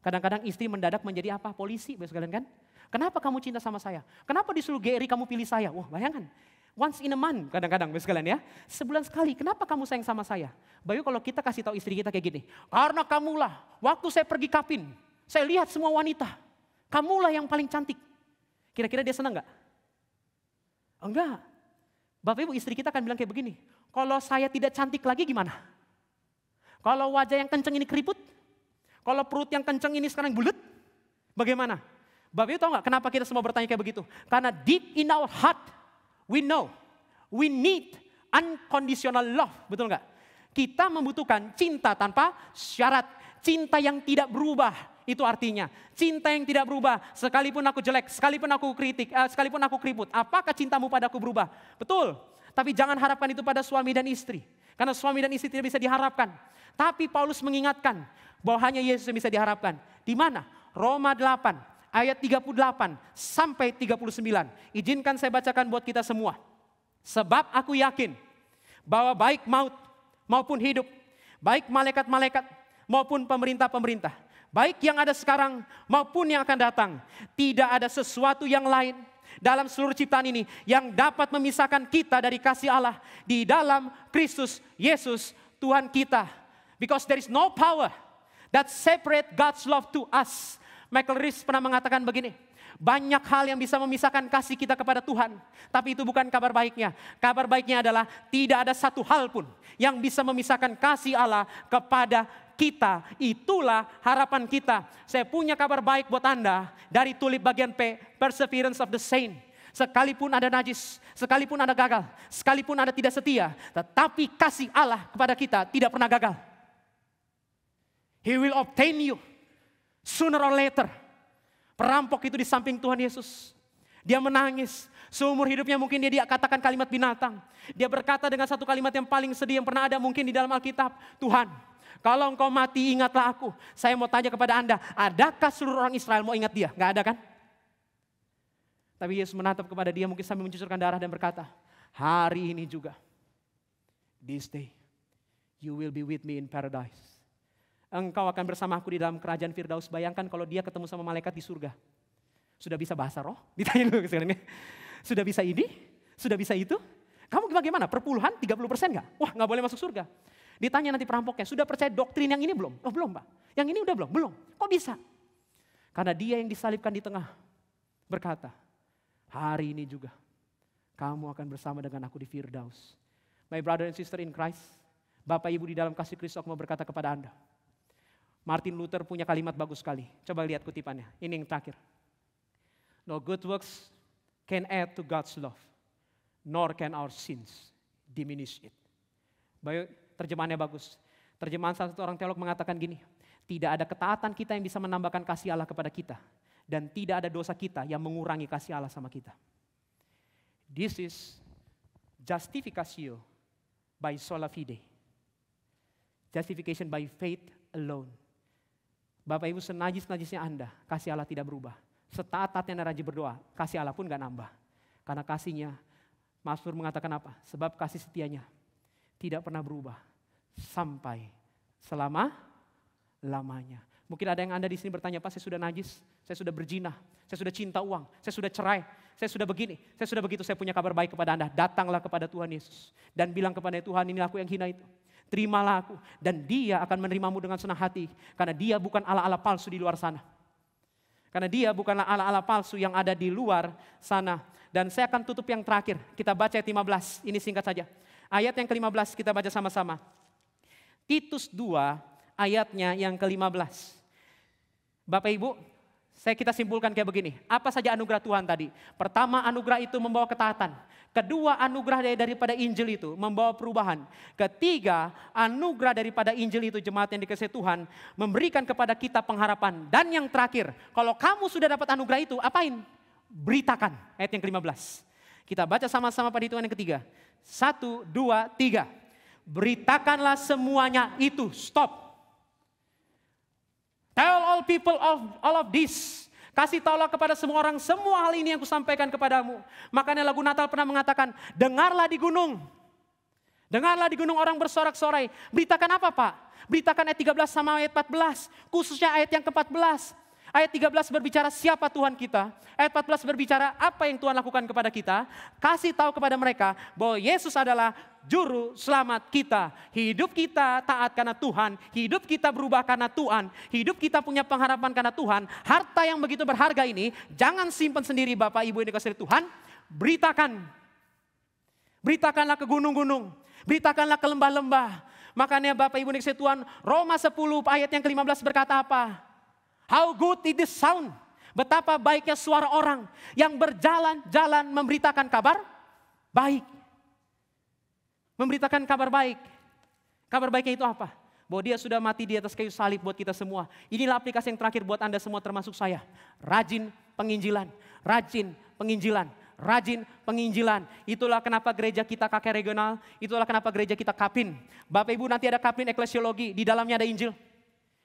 Kadang-kadang istri mendadak menjadi apa? Polisi, Bapak sekalian kan? Kenapa kamu cinta sama saya? Kenapa disuruh GRI kamu pilih saya? Wah, bayangkan. Once in a month kadang-kadang Bapak sekalian ya. Sebulan sekali, kenapa kamu sayang sama saya? Bayu kalau kita kasih tahu istri kita kayak gini. Karena kamulah, waktu saya pergi kapin, saya lihat semua wanita. Kamulah yang paling cantik. Kira-kira dia senang gak? Enggak. Bapak Ibu istri kita akan bilang kayak begini. Kalau saya tidak cantik lagi gimana? Kalau wajah yang kenceng ini keriput? Kalau perut yang kenceng ini sekarang bulet? Bagaimana? Bapak Ibu tahu gak kenapa kita semua bertanya kayak begitu? Karena deep in our heart, we know, we need unconditional love. Betul gak? Kita membutuhkan cinta tanpa syarat. Cinta yang tidak berubah. Itu artinya cinta yang tidak berubah. Sekalipun aku jelek, sekalipun aku kritik, sekalipun aku keriput. Apakah cintamu padaku berubah? Betul. Tapi jangan harapkan itu pada suami dan istri. Karena suami dan istri tidak bisa diharapkan. Tapi Paulus mengingatkan bahwa hanya Yesus yang bisa diharapkan. Di mana? Roma 8 ayat 38 sampai 39. Izinkan saya bacakan buat kita semua. Sebab aku yakin bahwa baik maut maupun hidup, baik malaikat-malaikat maupun pemerintah-pemerintah, baik yang ada sekarang maupun yang akan datang, tidak ada sesuatu yang lain dalam seluruh ciptaan ini yang dapat memisahkan kita dari kasih Allah di dalam Kristus Yesus Tuhan kita. Because there is no power that separate God's love to us. Michael Reeves pernah mengatakan begini, banyak hal yang bisa memisahkan kasih kita kepada Tuhan, tapi itu bukan kabar baiknya. Kabar baiknya adalah tidak ada satu hal pun yang bisa memisahkan kasih Allah kepada kita. Itulah harapan kita. Saya punya kabar baik buat Anda dari tulip bagian P, Perseverance of the Saint. sekalipun ada najis, sekalipun ada gagal, sekalipun ada tidak setia, tetapi kasih Allah kepada kita tidak pernah gagal. He will obtain you sooner or later. Perampok itu di samping Tuhan Yesus. Dia menangis. Seumur hidupnya mungkin dia katakan kalimat binatang. Dia berkata dengan satu kalimat yang paling sedih yang pernah ada mungkin di dalam Alkitab. Tuhan, kalau engkau mati ingatlah aku. Saya mau tanya kepada Anda, adakah seluruh orang Israel mau ingat dia? Gak ada kan? Tapi Yesus menatap kepada dia mungkin sambil mencucurkan darah dan berkata, hari ini juga, this day, you will be with me in paradise. Engkau akan bersama aku di dalam kerajaan Firdaus. Bayangkan kalau dia ketemu sama malaikat di surga. Sudah bisa bahasa roh? Ditanya dulu sekarang. Sudah bisa ini? Sudah bisa itu? Kamu bagaimana? Perpuluhan 30% gak? Wah gak boleh masuk surga. Ditanya nanti perampoknya, sudah percaya doktrin yang ini belum? Oh belum Pak. Yang ini udah belum? Belum. Kok bisa? Karena dia yang disalibkan di tengah berkata, hari ini juga kamu akan bersama dengan aku di Firdaus. My brother and sister in Christ, Bapak Ibu di dalam kasih Kristus mau berkata kepada Anda. Martin Luther punya kalimat bagus sekali. Coba lihat kutipannya. Ini yang terakhir. No good works can add to God's love, nor can our sins diminish it. Baik, terjemahannya bagus. Terjemahan salah satu orang teolog mengatakan gini, tidak ada ketaatan kita yang bisa menambahkan kasih Allah kepada kita, dan tidak ada dosa kita yang mengurangi kasih Allah sama kita. This is justificatio by sola fide. Justification by faith alone. Bapak Ibu, senajis-najisnya Anda, kasih Allah tidak berubah. Setaat-taatnya Anda rajin berdoa, kasih Allah pun gak nambah. Karena kasihnya, Mazmur mengatakan apa? Sebab kasih setianya tidak pernah berubah sampai selama-lamanya. Mungkin ada yang Anda di sini bertanya, Pak, saya sudah najis, saya sudah berzina, saya sudah cinta uang, saya sudah cerai, saya sudah begini, saya sudah begitu. Saya punya kabar baik kepada Anda. Datanglah kepada Tuhan Yesus dan bilang kepada Tuhan, inilah aku yang hina itu. Terimalah aku dan dia akan menerimamu dengan senang hati. Karena dia bukan ala-ala palsu di luar sana. Karena dia bukanlah ala-ala palsu yang ada di luar sana. Dan saya akan tutup yang terakhir. Kita baca ayat 15, ini singkat saja. Ayat yang ke-15 kita baca sama-sama. Titus 2 ayatnya yang ke-15. Bapak Ibu, kita simpulkan kayak begini. Apa saja anugerah Tuhan tadi? Pertama, anugerah itu membawa ketaatan. Kedua, anugerah daripada Injil itu membawa perubahan. Ketiga, anugerah daripada Injil itu, jemaat yang dikasihi Tuhan, memberikan kepada kita pengharapan. Dan yang terakhir, kalau kamu sudah dapat anugerah itu, apain? Beritakan. Ayat yang ke-15. Kita baca sama-sama pada hitungan yang ketiga. 1, 2, 3. Beritakanlah semuanya itu. Stop. Tell all people all of this. Kasih tahulah kepada semua orang, semua hal ini yang kusampaikan kepadamu. Makanya lagu Natal pernah mengatakan, dengarlah di gunung. Dengarlah di gunung orang bersorak-sorai. Beritakan apa Pak? Beritakan ayat 13 sama ayat 14. Khususnya ayat yang ke-14. Ayat 13 berbicara siapa Tuhan kita. Ayat 14 berbicara apa yang Tuhan lakukan kepada kita. Kasih tahu kepada mereka bahwa Yesus adalah juru selamat kita. Hidup kita taat karena Tuhan. Hidup kita berubah karena Tuhan. Hidup kita punya pengharapan karena Tuhan. Harta yang begitu berharga ini jangan simpan sendiri Bapak Ibu yang dikasihi Tuhan. Beritakan. Beritakanlah ke gunung-gunung. Beritakanlah ke lembah-lembah. Makanya Bapak Ibu yang dikasihi Tuhan, Roma 10 ayat yang ke-15 berkata apa? How good it is sound. Betapa baiknya suara orang yang berjalan-jalan memberitakan kabar baik. Memberitakan kabar baik. Kabar baiknya itu apa? Bahwa dia sudah mati di atas kayu salib buat kita semua. Inilah aplikasi yang terakhir buat Anda semua termasuk saya. Rajin penginjilan. Rajin penginjilan. Rajin penginjilan. Itulah kenapa gereja kita KK Regional. Itulah kenapa gereja kita Kapin. Bapak Ibu nanti ada Kapin Eklesiologi. Di dalamnya ada Injil.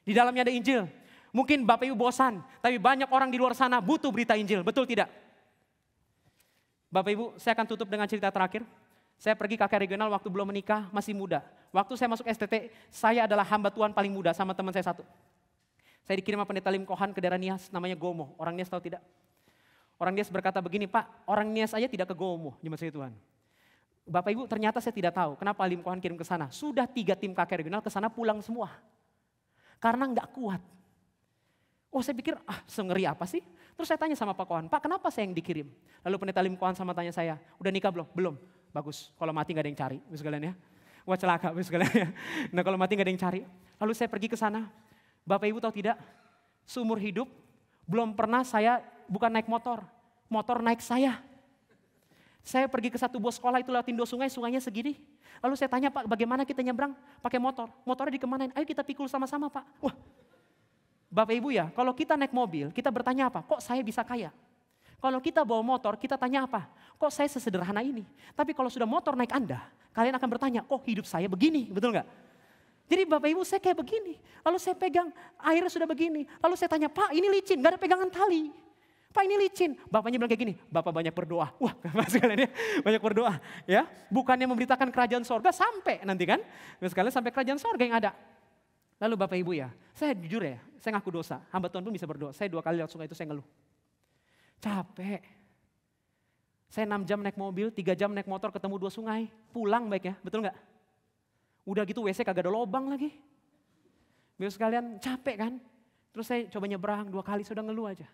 Di dalamnya ada Injil. Mungkin Bapak Ibu bosan, tapi banyak orang di luar sana butuh berita Injil, betul tidak? Bapak Ibu, saya akan tutup dengan cerita terakhir. Saya pergi KK Regional waktu belum menikah, masih muda. Waktu saya masuk STT, saya adalah hamba Tuhan paling muda sama teman saya satu. Saya dikirim sama pendeta Lim Kohan ke daerah Nias, namanya Gomo. Orang Nias tahu tidak? Orang Nias berkata begini, Pak, orang Nias aja tidak ke Gomo, jemaat Tuhan. Bapak Ibu, ternyata saya tidak tahu kenapa Lim Kohan kirim ke sana. Sudah 3 tim KK Regional ke sana pulang semua. Karena nggak kuat. Oh saya pikir, sengeri apa sih? Terus saya tanya sama Pak Kohan, Pak kenapa saya yang dikirim? Lalu pendeta Lim Kohan sama tanya saya, udah nikah belum? Belum. Bagus, kalau mati gak ada yang cari, sekalian ya. Wah celaka, sekalian ya. Nah kalau mati gak ada yang cari. Lalu saya pergi ke sana, Bapak Ibu tahu tidak? Seumur hidup, belum pernah saya bukan naik motor. Motor naik saya. Saya pergi ke satu buah sekolah itu lewatin 2 sungai, sungainya segini. Lalu saya tanya, Pak, bagaimana kita nyebrang? Pakai motor. Motornya dikemanain? Ayo kita pikul sama-sama, Pak. Wah, Bapak Ibu ya, kalau kita naik mobil, kita bertanya apa? Kok saya bisa kaya? Kalau kita bawa motor, kita tanya apa? Kok saya sesederhana ini? Tapi kalau sudah motor naik Anda, kalian akan bertanya, kok hidup saya begini? Betul nggak? Jadi Bapak Ibu, saya kayak begini. Lalu saya pegang, airnya sudah begini. Lalu saya tanya, Pak, ini licin, gak ada pegangan tali. Pak, ini licin. Bapaknya bilang kayak gini, Bapak banyak berdoa. Wah, sekalian ya, banyak berdoa. Ya, bukannya memberitakan kerajaan sorga sampai nanti kan. Sekalian sampai kerajaan sorga yang ada. Lalu Bapak Ibu ya, saya jujur ya, saya ngaku dosa. Hamba Tuhan pun bisa berdoa. Saya 2 kali lewat sungai itu saya ngeluh. Capek. Saya 6 jam naik mobil, 3 jam naik motor ketemu 2 sungai. Pulang baik ya, betul nggak? Udah gitu WC kagak ada lobang lagi. Biar sekalian capek kan. Terus saya coba nyebrang 2 kali, sudah ngeluh aja.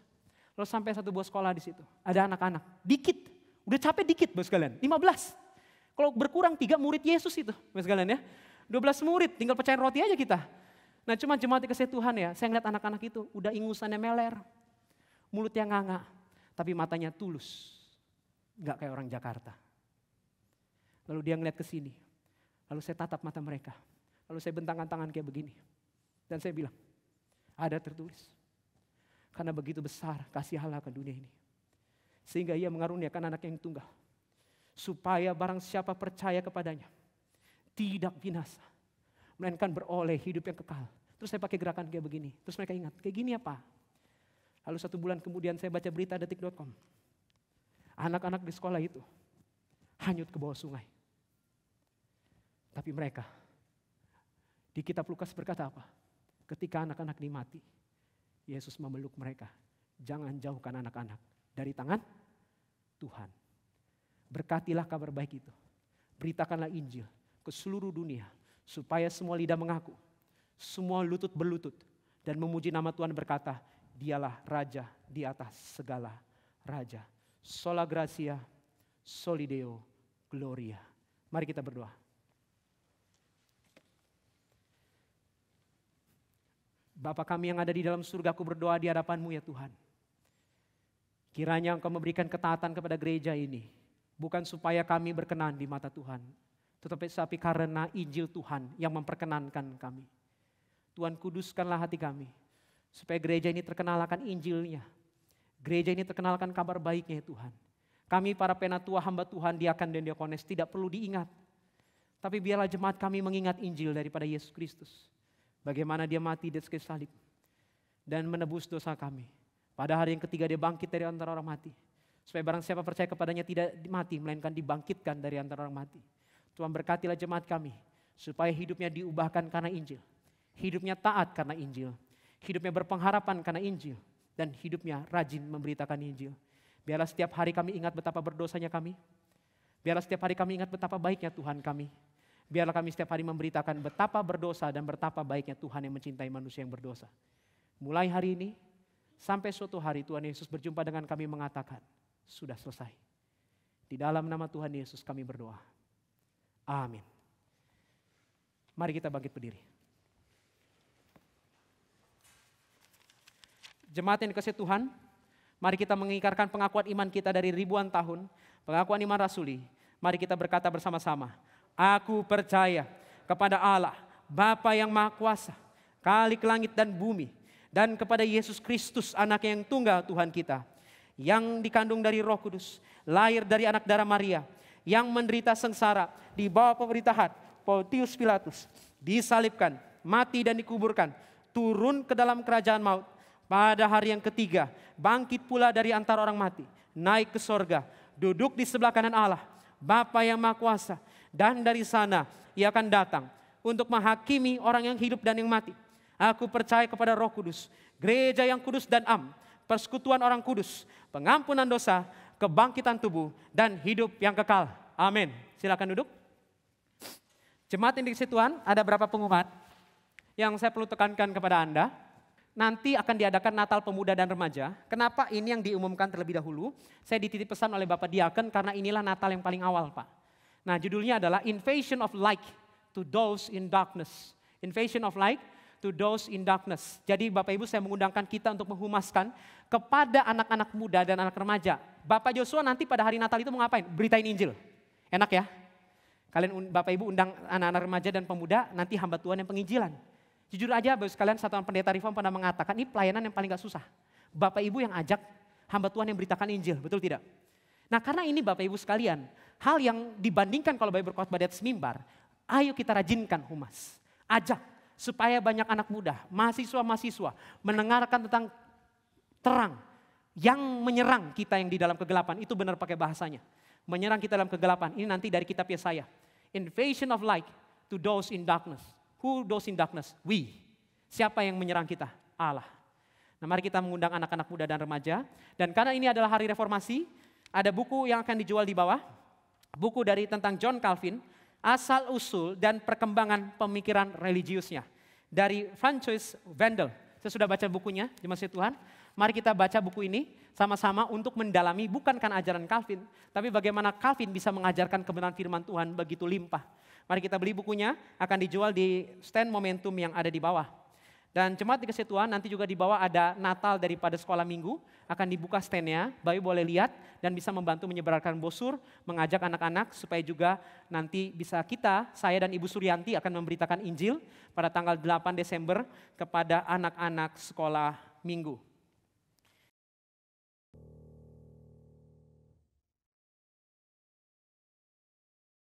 Lalu sampai satu buah sekolah di situ. Ada anak-anak, dikit. Udah capek dikit Bapak sekalian, 15. Kalau berkurang 3 murid Yesus itu Bapak sekalian ya. 12 murid, tinggal pecahin roti aja kita. Nah cuma jemaat kasih Tuhan ya, saya ngeliat anak-anak itu udah ingusannya meler. Mulutnya nganga, tapi matanya tulus. Enggak kayak orang Jakarta. Lalu dia ngeliat ke sini. Lalu saya tatap mata mereka. Lalu saya bentangkan tangan kayak begini. Dan saya bilang, ada tertulis. Karena begitu besar kasih Allah ke dunia ini. Sehingga ia mengaruniakan anak yang tunggal. Supaya barang siapa percaya kepadanya. Tidak binasa. Melainkan beroleh hidup yang kekal. Terus saya pakai gerakan kayak begini. Terus mereka ingat, kayak gini apa? Lalu 1 bulan kemudian saya baca berita detik.com. Anak-anak di sekolah itu hanyut ke bawah sungai. Tapi mereka, di kitab Lukas berkata apa? Ketika anak-anak ini mati, Yesus memeluk mereka. Jangan jauhkan anak-anak dari tangan Tuhan. Berkatilah kabar baik itu. Beritakanlah Injil ke seluruh dunia. Supaya semua lidah mengaku. Semua lutut berlutut. Dan memuji nama Tuhan berkata, Dialah Raja di atas segala Raja. Sola Gracia, Soli Deo, Gloria. Mari kita berdoa. Bapa kami yang ada di dalam surga, aku berdoa di hadapan-Mu ya Tuhan. Kiranya Engkau memberikan ketaatan kepada gereja ini. Bukan supaya kami berkenan di mata Tuhan. Tetapi karena Injil Tuhan yang memperkenankan kami. Tuhan kuduskanlah hati kami. Supaya gereja ini terkenal akan Injilnya. Gereja ini terkenal akan kabar baiknya ya Tuhan. Kami para penatua hamba Tuhan, diakan dan diakones tidak perlu diingat. Tapi biarlah jemaat kami mengingat Injil daripada Yesus Kristus. Bagaimana dia mati di atas kayu salib. Dan menebus dosa kami. Pada hari yang ketiga dia bangkit dari antara orang mati. Supaya barang siapa percaya kepadanya tidak mati, melainkan dibangkitkan dari antara orang mati. Tuhan berkatilah jemaat kami. Supaya hidupnya diubahkan karena Injil. Hidupnya taat karena Injil. Hidupnya berpengharapan karena Injil. Dan hidupnya rajin memberitakan Injil. Biarlah setiap hari kami ingat betapa berdosanya kami. Biarlah setiap hari kami ingat betapa baiknya Tuhan kami. Biarlah kami setiap hari memberitakan betapa berdosa dan betapa baiknya Tuhan yang mencintai manusia yang berdosa. Mulai hari ini, sampai suatu hari Tuhan Yesus berjumpa dengan kami mengatakan, sudah selesai. Di dalam nama Tuhan Yesus kami berdoa. Amin. Mari kita bangkit berdiri. Jemaat yang dikasihi Tuhan, mari kita mengikarkan pengakuan iman kita dari ribuan tahun, pengakuan iman rasuli. Mari kita berkata bersama-sama, aku percaya kepada Allah, Bapa yang Maha Kuasa, Khalik langit dan bumi, dan kepada Yesus Kristus, anak yang tunggal Tuhan kita, yang dikandung dari Roh Kudus, lahir dari anak darah Maria, yang menderita sengsara di bawah pemerintahan Pontius Pilatus, disalibkan, mati dan dikuburkan, turun ke dalam kerajaan maut. Pada hari yang ketiga, bangkit pula dari antara orang mati, naik ke sorga, duduk di sebelah kanan Allah, Bapa yang Maha Kuasa, dan dari sana ia akan datang untuk menghakimi orang yang hidup dan yang mati. Aku percaya kepada Roh Kudus, gereja yang kudus dan am, persekutuan orang kudus, pengampunan dosa, kebangkitan tubuh, dan hidup yang kekal. Amin. Silakan duduk. Jemaat yang dikasihi Tuhan, ada berapa pengumuman yang saya perlu tekankan kepada Anda. Nanti akan diadakan Natal Pemuda dan Remaja. Kenapa ini yang diumumkan terlebih dahulu? Saya dititip pesan oleh Bapak Diaken karena inilah Natal yang paling awal, Pak. Nah, judulnya adalah Invasion of Light to Those in Darkness. Invasion of Light to those in darkness. Jadi Bapak Ibu, saya mengundangkan kita untuk menghumaskan kepada anak-anak muda dan anak remaja. Bapak Joshua nanti pada hari Natal itu mau ngapain? Beritain Injil. Enak ya? Kalian Bapak Ibu undang anak-anak remaja dan pemuda, nanti hamba Tuhan yang penginjilan. Jujur aja Bapak sekalian, Satuan Pendeta Reform pernah mengatakan ini pelayanan yang paling gak susah. Bapak Ibu yang ajak hamba Tuhan yang beritakan Injil, betul tidak? Nah karena ini Bapak Ibu sekalian, hal yang dibandingkan kalau Bapak Ibu berkhotbah di atas mimbar, ayo kita rajinkan humas. Ajak supaya banyak anak muda, mahasiswa-mahasiswa mendengarkan tentang terang yang menyerang kita yang di dalam kegelapan. Itu benar pakai bahasanya. Menyerang kita dalam kegelapan. Ini nanti dari kitab Yesaya. Invasion of light to those in darkness. Who those in darkness? We. Siapa yang menyerang kita? Allah. Nah mari kita mengundang anak-anak muda dan remaja. Dan karena ini adalah hari reformasi, ada buku yang akan dijual di bawah. Buku dari tentang John Calvin, Asal Usul dan Perkembangan Pemikiran Religiusnya. Dari Francis Wendell. Saya sudah baca bukunya, jemaat Tuhan. Mari kita baca buku ini sama-sama untuk mendalami bukan karena ajaran Calvin, tapi bagaimana Calvin bisa mengajarkan kebenaran firman Tuhan begitu limpah. Mari kita beli bukunya, akan dijual di stand Momentum yang ada di bawah. Dan jemaat dikasih Tuhan, nanti juga di bawah ada Natal daripada sekolah minggu, akan dibuka standnya, Bayu boleh lihat dan bisa membantu menyebarkan brosur, mengajak anak-anak supaya juga nanti bisa saya dan Ibu Suryanti akan memberitakan Injil pada tanggal 8 Desember kepada anak-anak sekolah minggu.